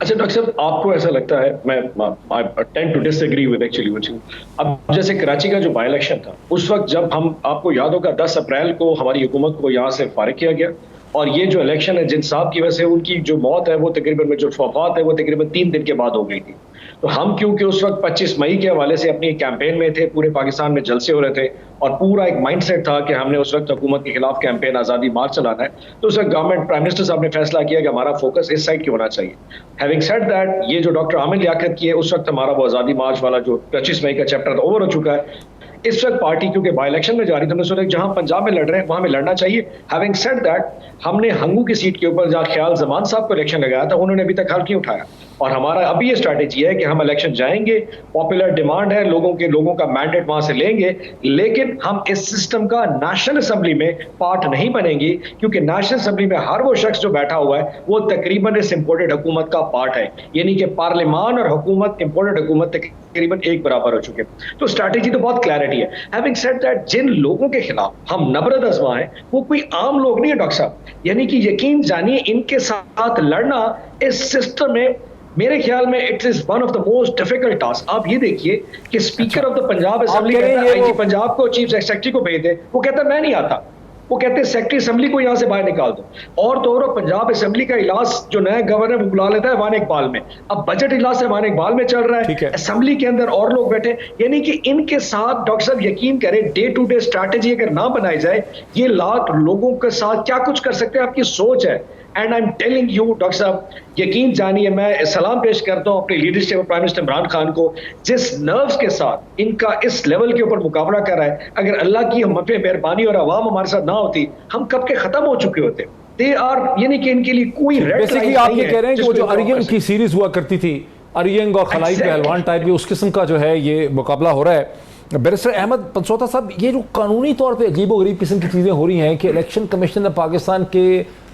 अच्छा डॉक्टर साहब, आपको ऐसा लगता है? मैं tend to disagree with actually with you. अब जैसे कराची का जो बाई इलेक्शन था, उस वक्त जब हम, आपको याद होगा 10 अप्रैल को हमारी हुकूमत को यहाँ से फारिग किया गया, और ये जो इलेक्शन है जिन साहब की वजह से उनकी जो मौत है वो तकरीबन, जो वफात है वो तकरीबन 3 दिन के बाद हो गई थी। तो हम क्योंकि उस वक्त 25 मई के हवाले से अपनी कैंपेन में थे, पूरे पाकिस्तान में जलसे हो रहे थे और पूरा एक माइंडसेट था कि हमने उस वक्त हुकूमत के खिलाफ कैंपेन आज़ादी मार्च चलाना है, तो उस वक्त गवर्नमेंट, प्राइम मिनिस्टर साहब ने फैसला किया कि हमारा फोकस इस साइड की होना चाहिए। हैविंग सेड दैट, ये जो डॉक्टर आमिर लियाकत की है, उस वक्त हमारा वो आज़ादी मार्च वाला जो 25 मई का चैप्टर ओवर हो चुका है। इस वक्त पार्टी क्योंकि बाई इलेक्शन में जा रही थी, हमने सोचा जहां पंजाब में लड़ रहे हैं वहां में लड़ना चाहिए। हैविंग सेड दैट, हमने हंगू की सीट के ऊपर जहां ख्याल जमान साहब को इलेक्शन लगाया था, उन्होंने अभी तक हल नहीं उठाया, और हमारा अभी ये स्ट्रैटेजी है कि हम इलेक्शन जाएंगे, पॉपुलर डिमांड है, लोगों का मैंडेट वहां से लेंगे, लेकिन हम इस सिस्टम का नेशनल असेंबली में पार्ट नहीं बनेंगे, क्योंकि नेशनल असेंबली में हर वो शख्स जो बैठा हुआ है वो तकरीबन इस इंपोर्टेड हुकूमत का पार्ट है, यानी कि पार्लियामान और हुकूमत, इंपोर्टेड हुकूमत तकरीबन एक बराबर हो चुके। तो स्ट्रैटेजी तो बहुत क्लैरिटी है। हैविंग सेड दैट, जिन लोगों के खिलाफ हम नबरद आजमाएं वो कोई आम लोग नहीं है डॉक्टर साहब, यानी कि यकीन जानिए इनके साथ लड़ना इस सिस्टम में मेरे ख्याल में it is one of the most difficult task. आप ये देखिए कि speaker of the Punjab assembly कहता है आईजी पंजाब को, चीफ सेक्रेटरी को भेज दे, वो कहता है मैं नहीं आता, वो कहते हैं सेक्रेटरी असेंबली को यहां से बाहर निकाल दो। और तो और पंजाब असेंबली का इजलास जो नया गवर्नर वो बुला लेता है वान इकबाल में, अब बजट इजलास है वान इकबाल में चल रहा है, असेंबली के अंदर और लोग बैठे, यानी कि इनके साथ डॉक्टर साहब यकीन करें डे टू डे स्ट्रैटेजी अगर ना बनाई जाए, ये लाख लोगों के साथ क्या कुछ कर सकते हैं, आपकी सोच है। And I am telling you doctor साहब, यकीन जानिए, मैं सलाम पेश करता हूं अपनी leadership prime minister Imran Khan को, जिस नर्व्स के साथ इनका इस लेवल के ऊपर मुकाबला कर रहा है। अगर अल्लाह की हम पे मेहरबानी और आवाम हमारे साथ ना होती, हम कब के खत्म हो चुके होते। दे आर, यानी कि इनके लिए कोई बेसिकली आप ये कह रहे हैं कि वो जो अरियंग की सीरीज हुआ करती थी, अरियंग और खलाई पहलवान टाइप की, उस किस्म का जो है ये मुकाबला हो रहा है। बैरिस्टर अहमद पंसोता साहब, ये जो कानूनी तौर पे अजीबोगरीब किस्म की चीज़ें हो रही हैं कि इलेक्शन कमीशन पाकिस्तान के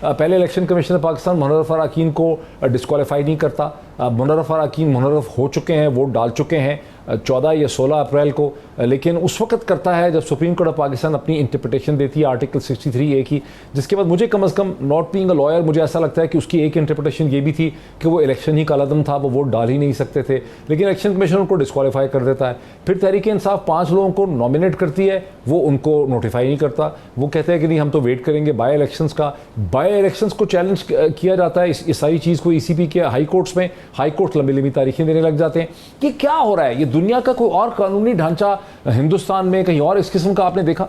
पहले इलेक्शन कमीशन पाकिस्तान मुनर्रफ अरकान को डिस्क्वालीफाई नहीं करता। मुनर्रफ अरकान मुनर्रफ हो चुके हैं, वोट डाल चुके हैं 14 या 16 अप्रैल को, लेकिन उस वक्त करता है जब सुप्रीम कोर्ट ऑफ पाकिस्तान अपनी इंटरप्रिटेशन देती है आर्टिकल 63A की, जिसके बाद मुझे कम अज़ कम, नॉट बीइंग अ लॉयर, मुझे ऐसा लगता है कि उसकी एक इंटरप्रिटेशन ये भी थी कि वो इलेक्शन ही कालादम था, वो वोट डाल ही नहीं सकते थे, लेकिन इलेक्शन कमीशन उनको डिस्क्वालीफाई कर देता है। फिर तहरीक इंसाफ 5 लोगों को नॉमिनेट करती है, वो उनको नोटिफाई नहीं करता, वो कहते हैं कि नहीं हम तो वेट करेंगे बाई इलेक्शंस का। बाई इलेक्शंस को चैलेंज किया जाता है, इस सारी चीज़ को ECP के हाई कोर्ट्स में, हाई कोर्ट लंबी लंबी तारीखें देने लग जाते हैं। कि क्या हो रहा है, ये दुनिया का कोई और कानूनी ढांचा हिंदुस्तान में कहीं और इस किस्म का आपने देखा?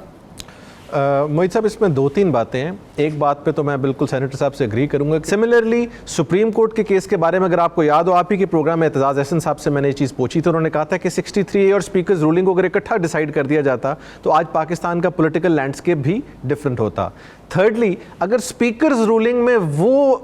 मोहित साहब, इसमें 2-3 बातें हैं। एक बात पे तो मैं बिल्कुल सेनेटर साहब से एग्री करूंगा। सिमिलरली सुप्रीम कोर्ट के केस के बारे में अगर आपको याद हो, आप ही के प्रोग्राम में एतजाज़ एहसन साहब से मैंने ये चीज़ पूछी, तो उन्होंने कहा था कि 63A और स्पीकर्स रूलिंग को अगर इकट्ठा डिसाइड कर दिया जाता तो आज पाकिस्तान का पॉलिटिकल लैंडस्केप भी डिफरेंट होता। थर्डली, अगर स्पीकर्स रूलिंग में वो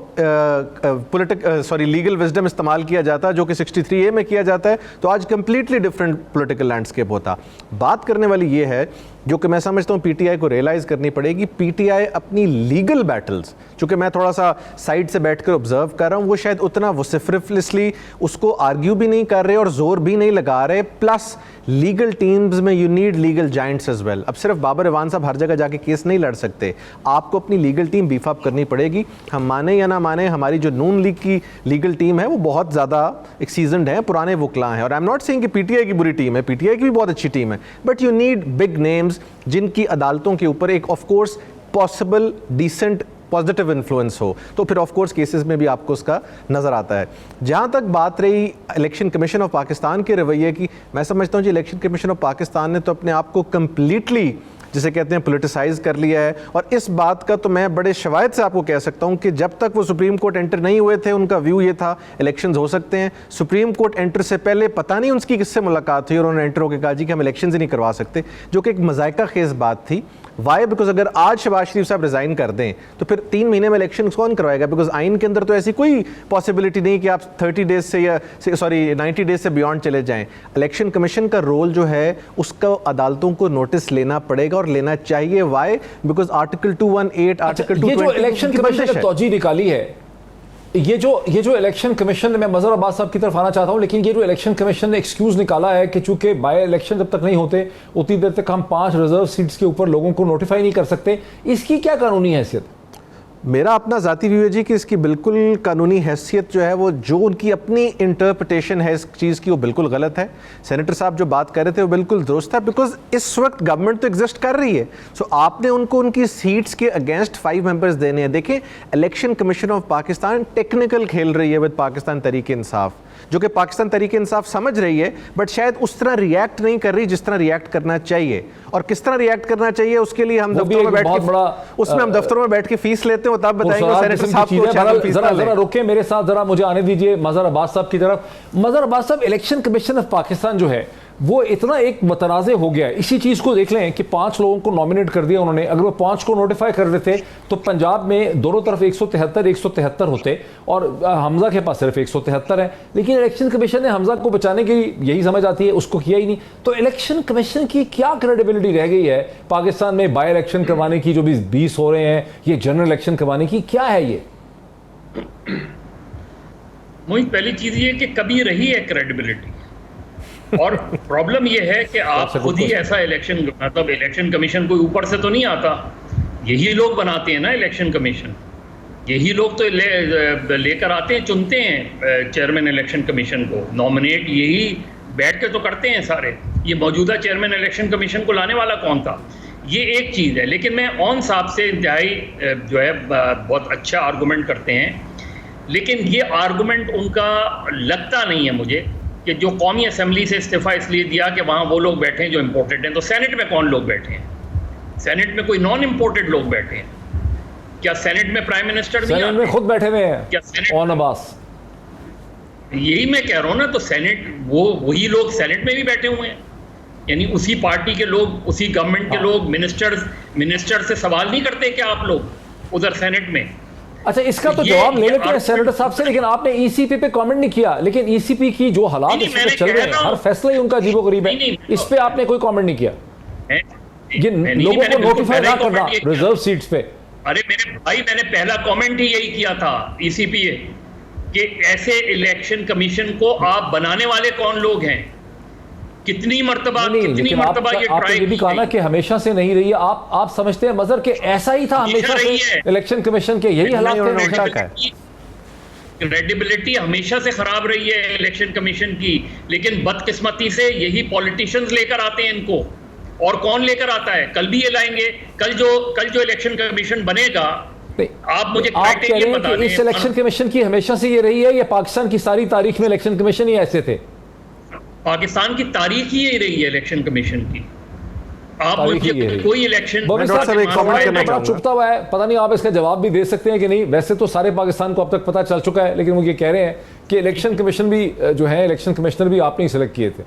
लीगल विजडम इस्तेमाल किया जाता जो कि 63A में किया जाता है, तो आज कंप्लीटली डिफरेंट पॉलिटिकल लैंडस्केप होता। बात करने वाली ये है, जो कि मैं समझता हूँ PTI को रियलाइज़ करनी पड़ेगी, PTI अपनी लीगल बैटल्स, चूँकि मैं थोड़ा सा साइड से बैठकर ऑब्जर्व कर रहा हूँ, वो शायद उतना वोसिफरसली उसको आर्ग्यू भी नहीं कर रहे और जोर भी नहीं लगा रहे। प्लस लीगल टीम्स में you need legal giants as well. अब सिर्फ बाबर इवान साहब हर जगह जाके केस नहीं लड़ सकते, आपको अपनी लीगल टीम बीफ अप करनी पड़ेगी। हम माने या ना माने, हमारी जो नून लीग की लीगल टीम है वो बहुत ज़्यादा एक सीजनड है, पुराने वकला हैं। और आई एम नॉट सेइंग कि PTI की बुरी टीम है, PTI की भी बहुत अच्छी टीम है, but you need big names जिनकी अदालतों के ऊपर एक of course possible decent positive influence हो, तो फिर ऑफ कोर्स केसेस में भी आपको उसका नज़र आता है। जहाँ तक बात रही इलेक्शन कमीशन ऑफ पाकिस्तान के रवैये की, मैं समझता हूँ कि इलेक्शन कमीशन ऑफ पाकिस्तान ने तो अपने आप को कम्प्लीटली जिसे कहते हैं पोलिटिसाइज कर लिया है। और इस बात का तो मैं बड़े शवायद से आपको कह सकता हूँ कि जब तक वो सुप्रीम कोर्ट एंटर नहीं हुए थे उनका व्यू ये था इलेक्शंस हो सकते हैं। सुप्रीम कोर्ट एंटर से पहले पता नहीं उनकी किससे मुलाकात हुई और उन्होंने एंटर होकर कहा जी कि हम इलेक्शंस ही नहीं करवा सकते, जो कि एक मजायका खेज बात थी। वाई? बिकॉज अगर आज शहबाज शरीफ साहब रिजाइन कर दें तो फिर 3 महीने में इलेक्शन कौन करवाएगा? बिकॉज आइन के अंदर तो ऐसी कोई पॉसिबिलिटी नहीं कि आप 30 डेज से या 90 डेज से बियॉन्ड चले जाएं। इलेक्शन कमीशन का रोल जो है उसका अदालतों को नोटिस लेना पड़ेगा और लेना चाहिए। वाई? बिकॉज आर्टिकल 218 आर्टिकल 220 ये जो इलेक्शन कमीशन ने तौजीह निकाली है, ये जो इलेक्शन कमीशन ने, मैं मजहर अब्बास साहब की तरफ आना चाहता हूं, लेकिन ये जो इलेक्शन कमीशन ने एक्सक्यूज निकाला है कि चूंकि बाय इलेक्शन जब तक नहीं होते उतनी देर तक हम 5 रिजर्व सीट्स के ऊपर लोगों को नोटिफाई नहीं कर सकते, इसकी क्या कानूनी हैसियत? मेरा अपना ज़ाती व्यू है जी कि इसकी बिल्कुल कानूनी हैसियत जो है वो जो उनकी अपनी इंटरप्रिटेशन है इस चीज़ की वो बिल्कुल गलत है। सेनेटर साहब जो बात कर रहे थे वो बिल्कुल दुरुस्त है, बिकॉज इस वक्त गवर्नमेंट तो एग्जिस्ट कर रही है। सो आपने उनको उनकी सीट्स के अगेंस्ट 5 मेंबर्स देने हैं। देखें, election commission of Pakistan technical खेल रही है विद पाकिस्तान तहरीक इंसाफ, जो कि पाकिस्तान तहरीक इंसाफ समझ रही है बट शायद उस तरह रिएक्ट नहीं कर रही जिस तरह रिएक्ट करना चाहिए। और किस तरह रिएक्ट करना चाहिए उसके लिए हम दफ्तरों में बैठ के उसमें हम दफ्तरों में बैठ के फीस लेते हैं, तब बताएंगे सेनेटर साहब को। जरा रुके मेरे साथ, जरा मुझे आने दीजिए मजहर अब्बास साहब की तरफ। मजहर अब्बास साहब, इलेक्शन कमीशन ऑफ पाकिस्तान जो है वो इतना एक मतनाज़े हो गया है, इसी चीज़ को देख लें कि 5 लोगों को नॉमिनेट कर दिया उन्होंने। अगर वो 5 को नोटिफाई कर रहे थे तो पंजाब में दोनों तरफ 173 होते और हमजा के पास सिर्फ 173 है, लेकिन इलेक्शन कमीशन ने हमजा को बचाने की यही समझ आती है उसको किया ही नहीं। तो इलेक्शन कमीशन की क्या क्रेडिबिलिटी रह गई है पाकिस्तान में बाय इलेक्शन करवाने की, जो भी 20 हो रहे हैं, ये जनरल इलेक्शन करवाने की, क्या है ये? मोहित, पहली चीज ये कि कभी रही है क्रेडिबिलिटी, और प्रॉब्लम यह है कि आप खुद ही ऐसा इलेक्शन, मतलब इलेक्शन कमीशन कोई ऊपर से तो नहीं आता, यही लोग बनाते हैं ना इलेक्शन कमीशन, यही लोग तो लेकर आते हैं, चुनते हैं चेयरमैन इलेक्शन कमीशन को, नॉमिनेट यही बैठ के तो करते हैं सारे। ये मौजूदा चेयरमैन इलेक्शन कमीशन को लाने वाला कौन था? ये एक चीज़ है। लेकिन मैं ऑन साहब से इंतहाई जो है बहुत अच्छा आर्गूमेंट करते हैं, लेकिन ये आर्गूमेंट उनका लगता नहीं है मुझे कि जो कौमी असम्बली से इस्तीफ़ा इसलिए दिया कि वहाँ वो लोग बैठे हैं जो इम्पोर्टेड हैं। तो सेनेट में कौन लोग बैठे हैं? सेनेट में कोई नॉन इम्पोर्टेड लोग बैठे हैं क्या? सेनेट में प्राइम मिनिस्टर नहीं सेनेट में खुद बैठे हुए हैं क्या? सेनेट ऑन अब्बास, यही मैं कह रहा हूँ ना। तो सेनेट वही लोग सेनेट में भी बैठे हुए हैं, यानी उसी पार्टी के लोग, उसी गवर्नमेंट के लोग। मिनिस्टर से सवाल नहीं करते क्या आप लोग उधर सेनेट में? अच्छा, इसका तो जवाब ले लेते हैं सेनेटर साहब से, लेकिन आपने ईसीपी पे कमेंट नहीं किया। लेकिन ईसीपी की जो हालात चल रहे हैं, हर फैसला ही उनका अजीबोगरीब है, इस पे आपने कोई कमेंट नहीं किया। ये लोगों को नोटिफाई ना करना रिजर्व सीट्स पे। अरे मेरे भाई, मैंने पहला कमेंट ही यही किया था ईसीपी कि ऐसे इलेक्शन कमीशन को आप बनाने वाले कौन लोग हैं? कितनी मर्तबा ये आपने ये भी कहा ना कि हमेशा से नहीं रही है। आप समझते हैं मजहर के ऐसा ही था हमेशा से इलेक्शन कमीशन के यही हालात थे? क्रेडिबिलिटी हमेशा से खराब रही है इलेक्शन कमीशन की, लेकिन बदकिस्मती से यही पॉलिटिशियंस लेकर आते हैं इनको। और कौन लेकर आता है? कल भी ये लाएंगे। कल जो इलेक्शन कमीशन बनेगा, आप मुझे आप कह रहे हैं कि इस इलेक्शन कमीशन की हमेशा से ये रही है, या पाकिस्तान की सारी तारीख में इलेक्शन कमीशन ही ऐसे थे? पाकिस्तान की तारीख ही यही रही है इलेक्शन कमीशन की। आप मुझे कोई इलेक्शन बड़ा चुपता हुआ है, पता नहीं आप इसका जवाब भी दे सकते हैं कि नहीं। वैसे तो सारे पाकिस्तान को अब तक पता चल चुका है, लेकिन वो ये कह रहे हैं कि इलेक्शन कमीशन भी जो है, इलेक्शन कमिश्नर भी आपने ही सिलेक्ट किए थे।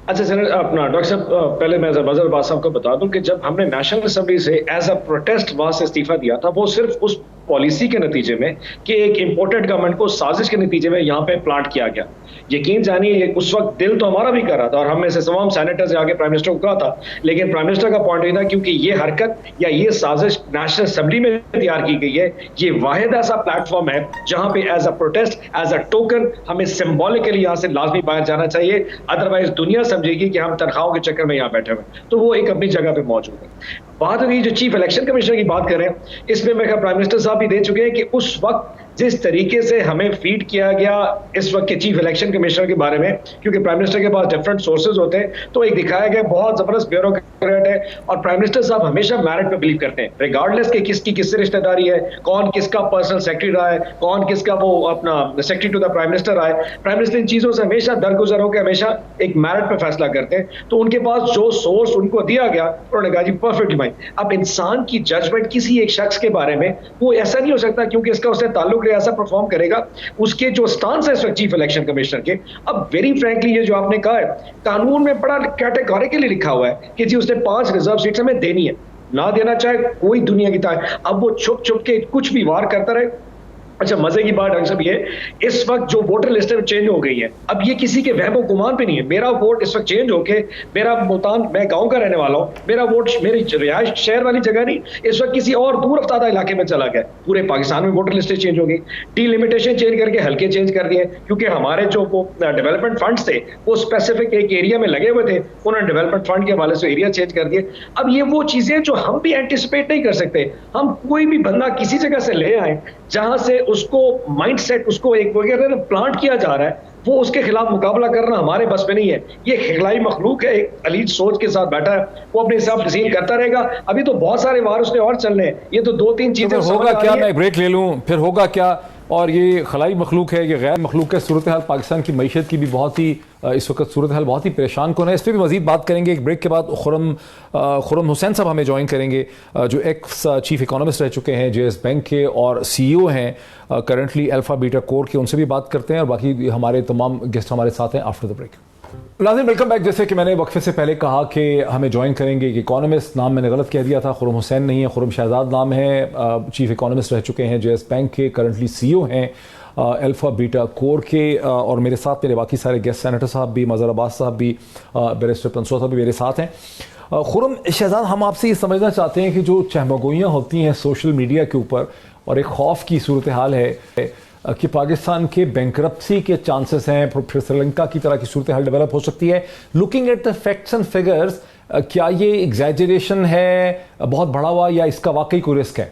अच्छा सर, अपना डॉक्टर साहब, पहले मैं मजहर अब्बास साहब को बता दूं कि जब हमने नेशनल असेंबली से एज अ प्रोटेस्ट वहां से इस्तीफा दिया था, वो सिर्फ उस पॉलिसी के नतीजे में कि एक इंपोर्टेड गवर्नमेंट को साजिश के नतीजे में यहाँ पे प्लांट किया गया। यकीन जानिए उस वक्त दिल तो हमारा भी कर रहा था, और हमने से तमाम सेनेटर से आगे प्राइम मिनिस्टर को कहा था, लेकिन प्राइम मिनिस्टर का पॉइंट ये था क्योंकि ये हरकत या ये साजिश नेशनल असेंबली में तैयार की गई है, ये वाहिद ऐसा प्लेटफॉर्म है जहां पे as a protest, as a token हमें सिंबॉलिकली यहाँ से लाजमी बाहर जाना चाहिए, अदरवाइज दुनिया समझेगी कि हम तनख्वाहों के चक्कर में यहाँ बैठे हुए। तो वो एक अपनी जगह पे मौजूद है। बात हुई जो चीफ इलेक्शन कमिश्नर की बात करें, इसमें मैं प्राइम मिनिस्टर साहब भी दे चुके हैं कि उस वक्त जिस तरीके से हमें फीड किया गया इस वक्त के चीफ इलेक्शन कमिश्नर के बारे में, क्योंकि प्राइम मिनिस्टर के पास डिफरेंट सोर्सेज होते हैं, तो एक दिखाया गया बहुत जबरदस्त ब्यूरोक्रेट है और प्राइम मिनिस्टर साहब हमेशा मेरिट पे बिलीव करते हैं, रिगार्डलेस के किसकी किससे रिश्तेदारी है, कौन किसका पर्सनल सेक्रेटरी रहा है, कौन किसका वो अपना secretary to the prime minister रहा है। प्राइम मिनिस्टर इन चीजों से हमेशा दरगुजर होकर हमेशा एक मेरिट पे फैसला करते हैं। तो उनके पास जो सोर्स उनको दिया गया उन्होंने कहा जी परफेक्टली फाइन। अब इंसान की जजमेंट किसी एक शख्स के बारे में वो ऐसा नहीं हो सकता क्योंकि इसका उससे ताल्लुक है ऐसा परफॉर्म करेगा, उसके जो स्टांस है इस वक्त चीफ इलेक्शन कमिश्नर के। अब वेरी फ्रैंकली ये जो आपने कहा है, कानून में बड़ा कैटेगोरिकली लिखा हुआ है कि जी उसने 5 रिजर्व सीट्स हमें देनी है, ना देना चाहे कोई दुनिया की ताकत। अब वो छुप छुप के कुछ भी वार करता रहे। अच्छा, मजे की बात डॉक्टर साहब ये, इस वक्त जो वोटर लिस्ट चेंज हो गई है, अब ये किसी के वहमो गुमान पे नहीं है। मेरा वोट इस वक्त चेंज होके, मेरा मुल्तान, मैं गांव का रहने वाला हूँ, मेरा वोट मेरी रिहायश शहर वाली जगह नहीं, इस वक्त किसी और दूर अफ्तादा इलाके में चला गया। पूरे पाकिस्तान में वोटर लिस्ट चेंज हो गई, डिलिमिटेशन चेंज करके हल्के चेंज कर दिए, क्योंकि हमारे जो वो डेवलपमेंट फंड्स थे वो स्पेसिफिक एक एरिया में लगे हुए थे, उन्होंने डेवलपमेंट फंड के हवाले से एरिया चेंज कर दिए। अब ये वो चीजें जो हम भी एंटिसिपेट नहीं कर सकते। हम कोई भी बंदा किसी जगह से ले आए जहां से उसको माइंडसेट, उसको एक वगैरह प्लांट किया जा रहा है, वो उसके खिलाफ मुकाबला करना हमारे बस में नहीं है। ये खिलाई मखलूक है, एक अलीज सोच के साथ बैठा है, वो अपने हिसाब से सीन करता रहेगा। अभी तो बहुत सारे वार उसने और चलने हैं, ये तो 2-3 चीजें होगा क्या, मैं एक ब्रेक ले लूं, फिर होगा क्या। और ये खलाई मखलूक है, ये गैर मखलूक है। सूरत हाल पाकिस्तान की मईशत की भी बहुत ही इस वक्त सूरत हाल बहुत ही परेशान कौन है, इस पर भी मजीद बात करेंगे एक ब्रेक के बाद। खुर्रम हुसैन साहब हमें ज्वाइन करेंगे, जो एक्स चीफ इकोनॉमिस्ट रह चुके हैं जेएस बैंक के और CEO हैं करंटली अल्फा बीटा कोर के, उनसे भी बात करते हैं। और बाकी हमारे तमाम गेस्ट हमारे साथ हैं आफ्टर द ब्रेक। नाज़रीन वेलकम बैक। जैसे कि मैंने वक्फे से पहले कहा कि हमें ज्वाइन करेंगे एक इकोनॉमिस्ट, नाम मैंने गलत कह दिया था, खुर्रम हुसैन नहीं है, खुर्रम शहजाद नाम है, चीफ इकोनॉमिस्ट रह चुके हैं जेएस बैंक के, करंटली CEO हैं अल्फा बीटा कोर के। और मेरे साथ मेरे बाकी सारे गेस्ट, सेनेटर साहब भी, मज़हर अब्बास साहब भी, बैरिस्टर पंसो साहब भी मेरे साथ हैं। खुर्रम शहजाद, हम आपसे ये समझना चाहते हैं कि जो चहमगोइयाँ होती हैं सोशल मीडिया के ऊपर और एक खौफ की सूरत हाल है कि पाकिस्तान के बैंकरप्सी के चांसेस हैं, फिर श्रीलंका की तरह की सूरत हाल डेवलप हो सकती है। Looking at the facts and figures, क्या ये एग्जैजरेशन है, बहुत बड़ा हुआ, या इसका वाकई कोई रिस्क है?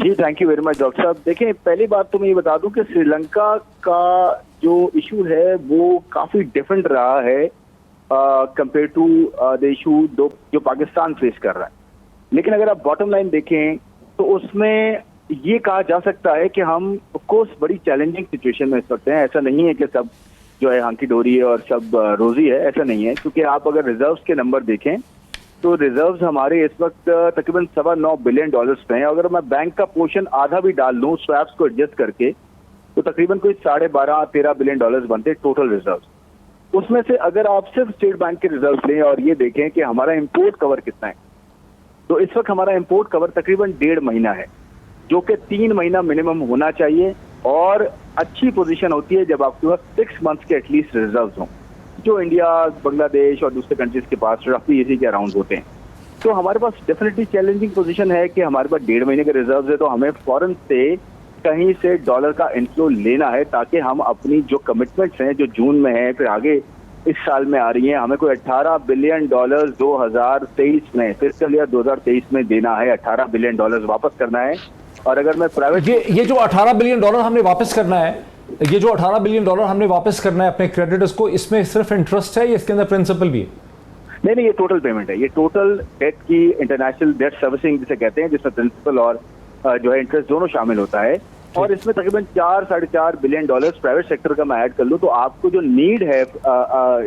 जी thank you very much doctor साहब। देखिए, पहली बात तो मैं ये बता दूं कि श्रीलंका का जो इशू है वो काफी डिफरेंट रहा है कंपेयर टू द इशू जो पाकिस्तान फेस कर रहा है। लेकिन अगर आप बॉटम लाइन देखें तो उसमें ये कहा जा सकता है कि हम ऑफ कोर्स बड़ी चैलेंजिंग सिचुएशन में इस वक्त हैं। ऐसा नहीं है कि सब जो है हांकी डोरी है और सब रोजी है, ऐसा नहीं है। क्योंकि आप अगर रिजर्व्स के नंबर देखें तो रिजर्व्स हमारे इस वक्त तकरीबन $9.25 बिलियन पे हैं। अगर मैं बैंक का पोर्शन आधा भी डाल लूँ स्वैप्स को एडजस्ट करके तो तकरीबन कोई $12.5-13 बिलियन बनते टोटल रिजर्व्स। उसमें से अगर आप सिर्फ स्टेट बैंक के रिजर्व्स लें और ये देखें कि हमारा इम्पोर्ट कवर कितना है, तो इस वक्त हमारा इम्पोर्ट कवर तकरीबन 1.5 महीना है, जो कि 3 महीना मिनिमम होना चाहिए। और अच्छी पोजीशन होती है जब आपके पास 6 मंथ्स के एटलीस्ट रिजर्व्स हों, जो इंडिया, बांग्लादेश और दूसरे कंट्रीज के पास रफली इसी के अराउंड होते हैं। तो हमारे पास डेफिनेटली चैलेंजिंग पोजीशन है कि हमारे पास 1.5 महीने के रिजर्व्स है, तो हमें फौरन से कहीं से डॉलर का इनफ्लो लेना है ताकि हम अपनी जो कमिटमेंट्स हैं जो जून में है, फिर आगे इस साल में आ रही हैं, हमें कोई $18 बिलियन 2023 में, फिस्कल ईयर 2023 में देना है। $18 बिलियन वापस करना है। और अगर मैं प्राइवेट ये जो $18 बिलियन हमने वापस करना है, ये जो $18 बिलियन हमने वापस करना है अपने क्रेडिटर्स को, इसमें सिर्फ इंटरेस्ट है या इसके अंदर प्रिंसिपल भी है? नहीं, ये टोटल पेमेंट है। ये टोटल डेट की इंटरनेशनल डेट सर्विसिंग जिसे कहते हैं, जिसमें प्रिंसिपल और जो है इंटरेस्ट दोनों शामिल होता है। और इसमें तकरीबन $4-4.5 बिलियन प्राइवेट सेक्टर का मैं ऐड कर लूँ तो आपको जो नीड है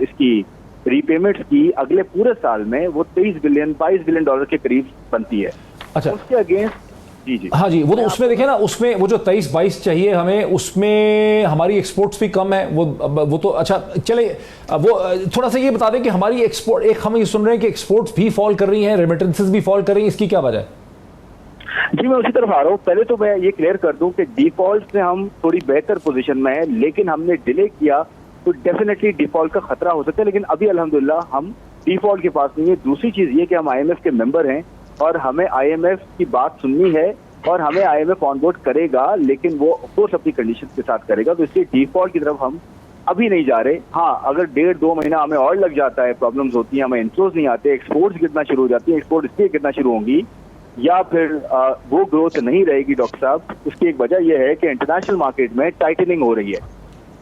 इसकी रीपेमेंट्स की अगले पूरे साल में वो $22 बिलियन के करीब बनती है। अच्छा, उसके अगेंस्ट जी हाँ जी, वो तो उसमें देखें ना, उसमें वो जो 23-22 चाहिए हमें, उसमें हमारी एक्सपोर्ट्स भी कम है। वो तो अच्छा चले, वो थोड़ा सा ये बता दें कि हमारी एक्सपोर्ट, एक हम ये सुन रहे हैं कि एक्सपोर्ट्स भी फॉल कर रही हैं, रेमिटेंसेस भी फॉल कर रही हैं, इसकी क्या वजह है? जी मैं उसी तरफ आ रहा हूँ। पहले तो मैं ये क्लियर कर दूं कि डिफॉल्ट से हम थोड़ी बेहतर पोजीशन में है, लेकिन हमने डिले किया तो डेफिनेटली डिफॉल्ट का खतरा हो सकता है। लेकिन अभी अल्हम्दुलिल्लाह हम डिफॉल्ट के पास नहीं है। दूसरी चीज ये कि हम IMF के मेंबर हैं और हमें IMF की बात सुननी है और हमें IMF ऑनबोर्ड करेगा, लेकिन वो ऑफकोर्स अपनी कंडीशन के साथ करेगा। तो इसलिए डिफॉल्ट की तरफ हम अभी नहीं जा रहे। हाँ, अगर 1.5-2 महीना हमें और लग जाता है, प्रॉब्लम्स होती हैं, हमें इनफ्लोज नहीं आते, एक्सपोर्ट्स गिरना शुरू हो जाती है। एक्सपोर्ट इसलिए गिरना शुरू होंगी या फिर वो ग्रोथ नहीं रहेगी डॉक्टर साहब, उसकी एक वजह यह है कि इंटरनेशनल मार्केट में टाइटनिंग हो रही है।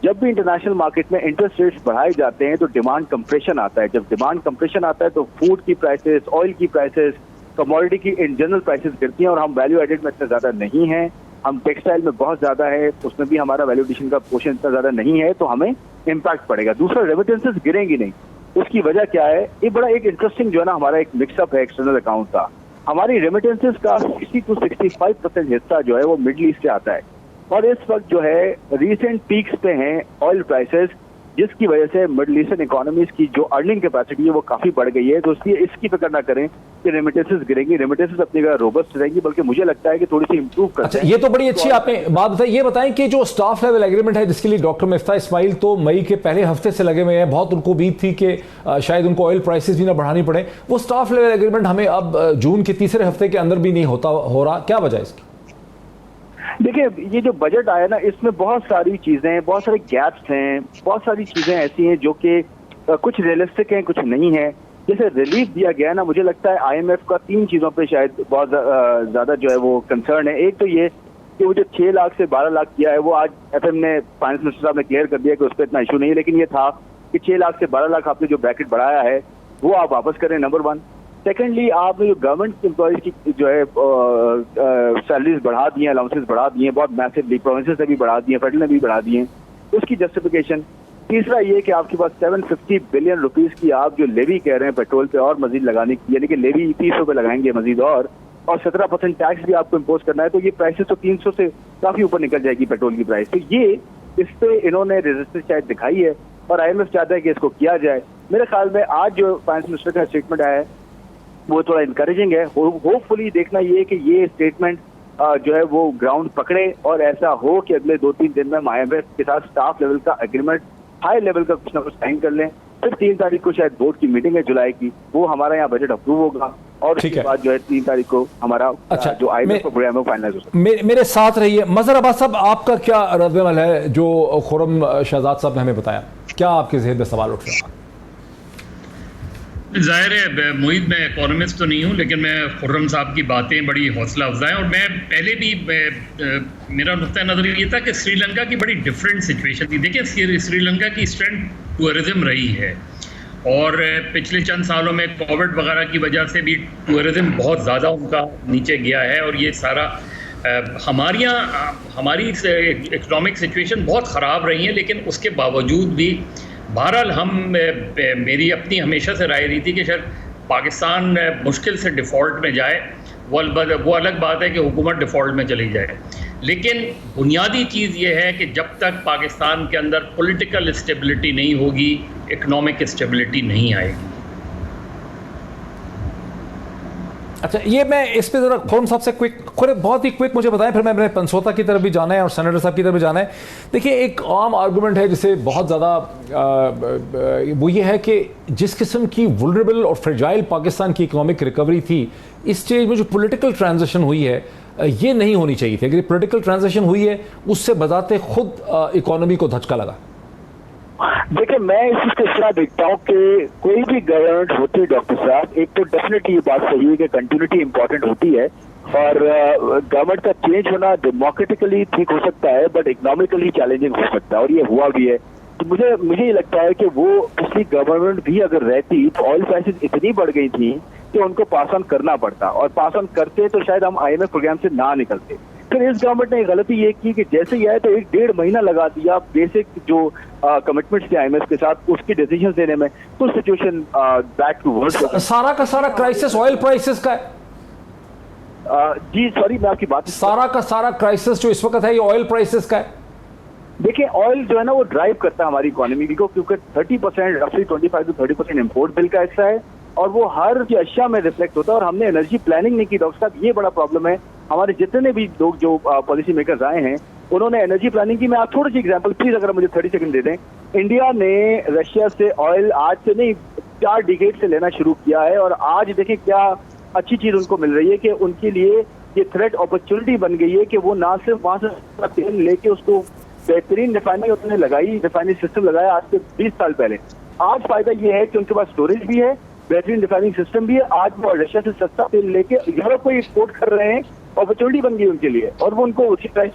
जब भी इंटरनेशनल मार्केट में इंटरेस्ट रेट्स बढ़ाए जाते हैं तो डिमांड कंप्रेशन आता है। जब डिमांड कंप्रेशन आता है तो फूड की प्राइसेस, ऑयल की प्राइसेस, कमोडिटी की इन जनरल प्राइसेस गिरती हैं, और हम वैल्यू एडेड में इतने ज़्यादा नहीं हैं, हम टेक्सटाइल में बहुत ज़्यादा है, उसमें भी हमारा वैल्यू एडिशन का पोर्शन इतना ज़्यादा नहीं है, तो हमें इम्पैक्ट पड़ेगा। दूसरा, रेमिटेंसेस गिरेंगी नहीं। उसकी वजह क्या है? ये बड़ा एक इंटरेस्टिंग जो है ना हमारा एक मिक्सअप है एक्सटर्नल अकाउंट का। हमारी रेमिटेंसेस का 60 to 65% हिस्सा जो है वो मिडिल ईस्ट से आता है, और इस वक्त जो है रीसेंट पीक्स पे हैं ऑयल प्राइसेस, जिसकी वजह से मिडिल ईस्टर्न इकोनॉमीज की जो अर्निंग कैपेसिटी है वो काफी बढ़ गई है। तो इसलिए इसकी फिक्र ना करें कि रेमिटेंसेस गिरेंगी, रेमिटेंसेस अपनी जगह रोबस्ट रहेंगी, बल्कि मुझे लगता है कि थोड़ी सी इंप्रूव करते अच्छा, ये तो बड़ी अच्छी आपने बात बताई। ये बताएं कि जो स्टाफ लेवल एग्रीमेंट है जिसके लिए डॉक्टर मिफ्ता इस्माइल तो मई के पहले हफ्ते से लगे हुए हैं, बहुत उनको उम्मीद थी कि शायद उनको ऑयल प्राइसेस भी ना बढ़ानी पड़े, वो स्टाफ लेवल एग्रीमेंट हमें अब जून के तीसरे हफ्ते के अंदर भी नहीं हो रहा, क्या वजह है इसकी? देखिए, ये जो बजट आया ना, इसमें बहुत सारी चीजें, बहुत सारे गैप्स हैं, बहुत सारी चीजें ऐसी हैं जो कि कुछ रियलिस्टिक हैं, कुछ नहीं है। जैसे रिलीफ दिया गया ना, मुझे लगता है IMF का 3 चीजों पे शायद बहुत ज्यादा जो है वो कंसर्न है। एक तो ये कि वो जो 6 लाख से 12 लाख किया है, वो आज FM ने फाइनेंस मिनिस्टर साहब ने क्लियर कर दिया कि उस पर इतना इशू नहीं है, लेकिन ये था कि 6 लाख से 12 लाख आपने जो ब्रैकेट बढ़ाया है वो आप वापस करें, नंबर 1। सेकेंडली, आपने जो गवर्नमेंट एम्प्लॉयज की जो है सैलरीज बढ़ा दी हैं, अलाउंसेस बढ़ा दिए हैं, बहुत मैसिवली, प्रोविंसेस ने भी बढ़ा दिए, फेडरल ने भी बढ़ा दिए हैं, उसकी जस्टिफिकेशन। तीसरा ये कि आपके पास 750 बिलियन रुपीस की आप जो लेवी कह रहे हैं पेट्रोल पे और मजीद लगाने की, यानी कि लेवी 30 रुपए लगाएंगे मजीद, और 17% टैक्स भी आपको इम्पोज करना है, तो ये प्राइसेस तो 300 से काफी ऊपर निकल जाएगी पेट्रोल की प्राइस। तो ये इस पे इन्होंने रेजिस्टेंस शायद दिखाई है, और IMF चाहता है कि इसको किया जाए। मेरे ख्याल में आज जो फाइनेंस मिनिस्टर का स्टेटमेंट आया है वो थोड़ा इंकरेजिंग है। होपफुली देखना ये कि ये स्टेटमेंट जो है वो ग्राउंड पकड़े, और ऐसा हो कि अगले 2-3 दिन में IMF के साथ स्टाफ लेवल का एग्रीमेंट, हाई लेवल का कुछ ना कुछ साइन कर लें। फिर 3 तारीख को शायद बोर्ड की मीटिंग है जुलाई की, वो हमारा यहाँ बजट अप्रूव होगा, और उसके बाद जो है 3 तारीख को हमारा जो IMF का प्रोग्राम है फाइनलाइज हो सकता है। मेरे साथ रहिए। मजहर अब्बास साहब, आपका क्या रद्द-ए-अमल है जो खुर्रम शहजाद साहब ने हमें बताया? क्या आपके ज़हन में सवाल उठ रहा है? जाहिर है मोहित, मैं इकोनॉमिस्ट तो नहीं हूँ, लेकिन मैं खुर्रम साहब की बातें बड़ी हौसला अफजा हैं, और मैं पहले भी मेरा नुक्ता नज़र ये था कि श्रीलंका की बड़ी डिफरेंट सिचुएशन थी। देखिए, श्रीलंका की स्ट्रेंथ टूरिज़म रही है, और पिछले चंद सालों में कोविड वगैरह की वजह से भी टूरिज़म बहुत ज़्यादा उनका नीचे गया है, और ये सारा हमारी इकोनॉमिक सिचुएशन बहुत ख़राब रही है, लेकिन उसके बावजूद भी बहरहाल मेरी अपनी हमेशा से राय रही थी कि शायद पाकिस्तान मुश्किल से डिफ़ॉल्ट में जाए। वो अलग बात है कि हुकूमत डिफ़ॉल्ट में चली जाए, लेकिन बुनियादी चीज़ ये है कि जब तक पाकिस्तान के अंदर पॉलिटिकल स्टेबिलिटी नहीं होगी, इकोनॉमिक स्टेबिलिटी नहीं आएगी। अच्छा, ये मैं इस पे जरा खुर्रम साहब से बहुत ही क्विक मुझे बताएं, फिर मैं मेरे पंसोता की तरफ भी जाना है और सेनेटर साहब की तरफ भी जाना है। देखिए, एक आम आर्गूमेंट है जिसे बहुत ज़्यादा वो ये है कि जिस किस्म की वुलरेबल और फ्रेजाइल पाकिस्तान की इकोनॉमिक रिकवरी थी, इस स्टेज में जो पॉलिटिकल ट्रांजिशन हुई है ये नहीं होनी चाहिए थी। अगर पॉलिटिकल ट्रांजिशन हुई है, उससे बजाते खुद इकोनॉमी को धचका लगा। देखिए, मैं इस चीज को इस तरह देखता हूँ कि कोई भी गवर्नमेंट होती है डॉक्टर साहब, एक तो डेफिनेटली ये बात सही है कि कंटिन्यूटी इंपॉर्टेंट होती है, और गवर्नमेंट का चेंज होना डेमोक्रेटिकली ठीक हो सकता है, बट इकोनॉमिकली चैलेंजिंग हो सकता है, और ये हुआ भी है। तो मुझे ये लगता है कि वो पिछली गवर्नमेंट भी अगर रहती तो ऑयल प्राइसेस इतनी बढ़ गई थी कि उनको पास ऑन करना पड़ता, और पास ऑन करते तो शायद हम IMF प्रोग्राम से ना निकलते। फिर इस गवर्नमेंट ने गलती ये की कि जैसे ही आए तो 1-1.5 महीना लगा दिया बेसिक जो कमिटमेंट्स थे IMF के साथ उसके डिसीजन लेने में, तो सिचुएशन बैक टू वर्ड। सारा का सारा क्राइसिस ऑयल प्राइसेस का है। जी सॉरी, मैं आपकी बात, सारा का सारा क्राइसिस जो इस वक्त है ये ऑयल प्राइसेस का है। देखिए, ऑयल जो है ना वो ड्राइव करता है हमारी इकोनॉमी को, क्योंकि 30% रफली 25 to 30% इम्पोर्ट बिल का हिस्सा है, और वो हर अशिया में रिफ्लेक्ट होता है, और हमने एनर्जी प्लानिंग नहीं की डॉक्टर साहब, ये बड़ा प्रॉब्लम है। हमारे जितने भी लोग जो पॉलिसी मेकर्स आए हैं उन्होंने एनर्जी प्लानिंग की। मैं आप थोड़ी सी एग्जांपल प्लीज अगर मुझे 30 सेकंड दे दें। इंडिया ने रशिया से ऑयल आज से नहीं 4 डिकेड से लेना शुरू किया है, और आज देखें क्या अच्छी चीज उनको मिल रही है कि उनके लिए ये थ्रेट अपॉर्चुनिटी बन गई है कि वो ना सिर्फ वहां से तेल लेके उसको बेहतरीन रिफाइनरी उन्होंने लगाई, रिफाइनरी सिस्टम लगाया आज से 20 साल पहले। आज फायदा ये है कि उनके पास स्टोरेज भी है, बेहतरीन रिफाइनिंग सिस्टम भी है। आज वो रशिया से सस्ता तेल लेके यूरोप को एक्सपोर्ट कर रहे हैं, अपॉर्चुनिटी बन गई उनके लिए, और वो उनको उसी प्राइस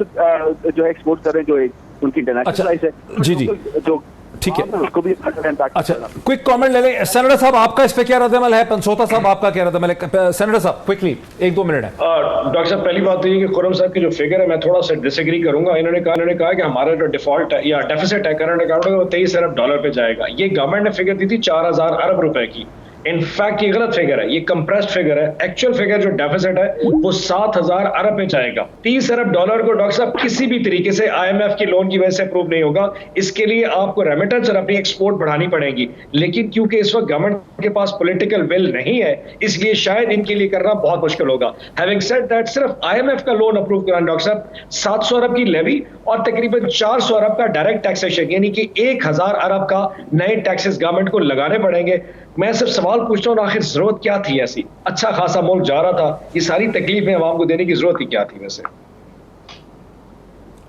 जो एक्सपोर्ट कर रहे हैं जो उनकी इंटरनेशनल प्राइस है। जी जी, जो ठीक है, उसको भी अच्छा क्विक कमेंट ले लें। सेनेटर साहब आपका इस पे क्या रद्दमल है? पंसोता साहब आपका क्या रद्दमल है? सेनेटर साहब क्विकली 1-2 मिनट है। डॉक्टर साहब, पहली बात तो ये कि खुर्रम साहब की जो फिगर है मैं थोड़ा सा डिसएग्री करूंगा। इन्होंने कहा कि हमारा जो डिफॉल्ट है या डेफिसिट है करंट अकाउंट में वो 23 अरब डॉलर पे जाएगा। ये गवर्नमेंट ने फिगर दी थी 4000 अरब रुपए की। इनफैक्ट ये गलत फिगर है, ये कंप्रेस्ड फिगर है। एक्चुअल फिगर जो डेफिसिट है वो 7000 अरब पे जाएगा। 30 अरब डॉलर को डॉक्टर साहब किसी भी तरीके से IMF के लोन की वजह से अप्रूव नहीं होगा। इसके लिए आपको रेमिटेंस और अपनी एक्सपोर्ट बढ़ानी पड़ेगी, लेकिन क्योंकि इस वक्त गवर्नमेंट के पास पॉलिटिकल विल नहीं है, इसलिए शायद इनके लिए करना बहुत मुश्किल होगा। हैविंग सेड दैट, सिर्फ IMF का लोन अप्रूव कराना डॉक्टर साहब 700 अरब की लेवी और तकरीबन 400 अरब का डायरेक्ट टैक्सेशन, यानी कि 1000 अरब का नए टैक्सेस गवर्नमेंट को लगाने पड़ेंगे। मैं सिर्फ सवाल पूछता हूँ, आखिर जरूरत क्या थी ऐसी? अच्छा खासा मुल्क जा रहा था, ये सारी तकलीफें आवाम को देने की जरूरत ही क्या थी वैसे?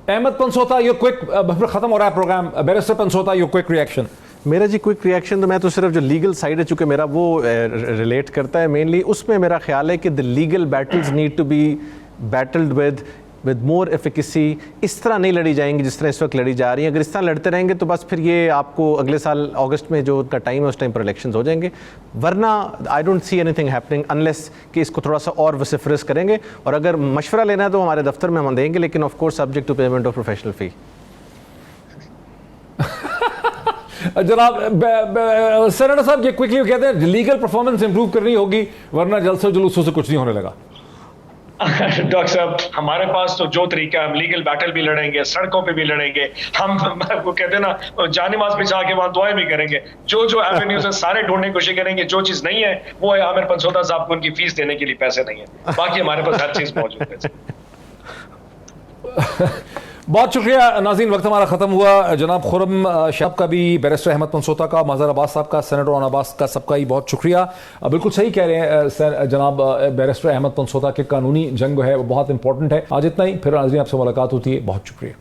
अहमद पंसोता, योर क्विक, खत्म हो रहा है program. Barrister Pansota, your quick reaction. मेरा जी क्विक रिएक्शन तो मैं तो सिर्फ जो लीगल साइड है, चूँकि मेरा वो रिलेट करता है मेनली, उसमें मेरा ख्याल है कि the legal battles need to be battled with more efficacy. इस तरह नहीं लड़ी जाएंगी जिस तरह इस वक्त लड़ी जा रही है। अगर इस तरह लड़ते रहेंगे तो बस फिर ये आपको अगले साल अगस्त में जो उनका टाइम है उस टाइम पर इलेक्शंस हो जाएंगे। वरना I don't see anything happening unless कि इसको थोड़ा सा और वसिफरस करेंगे। और अगर मशवरा लेना है तो हमारे दफ्तर में हम देंगे, लेकिन of course subject to payment of professional fee. जनाब सेनेटर साहब, ये क्विकली कहते हैं लीगल परफॉर्मेंस इंप्रूव करनी होगी, वरना जलसे जुलूसों से कुछ नहीं होने लगा। डॉक्टर साहब, हमारे पास तो जो तरीका, हम लीगल बैटल भी लड़ेंगे, सड़कों पे भी लड़ेंगे, हम वो कहते हैं ना जानिमाज बिछा के वहां दुआएं भी करेंगे। जो एवेन्यूज है सारे ढूंढने की कोशिश करेंगे। जो चीज नहीं है वो है आमिर पंसोता साहब को उनकी फीस देने के लिए पैसे नहीं है, बाकी हमारे पास हर चीज मौजूद है। बहुत शुक्रिया नाज़रीन, वक्त हमारा ख़त्म हुआ। जनाब खुर्रम साहब का भी, बैरिस्टर अहमद पंसोता का, मज़हर अब्बास साहब का, सेनेटर ओन अब्बास का, सबका ही बहुत शुक्रिया। बिल्कुल सही कह रहे हैं जनाब बैरिस्टर अहमद पंसोता के कानूनी जंग है वो बहुत इंपॉर्टेंट है। आज इतना ही, फिर नाज़रीन आपसे मुलाकात होती है। बहुत शुक्रिया।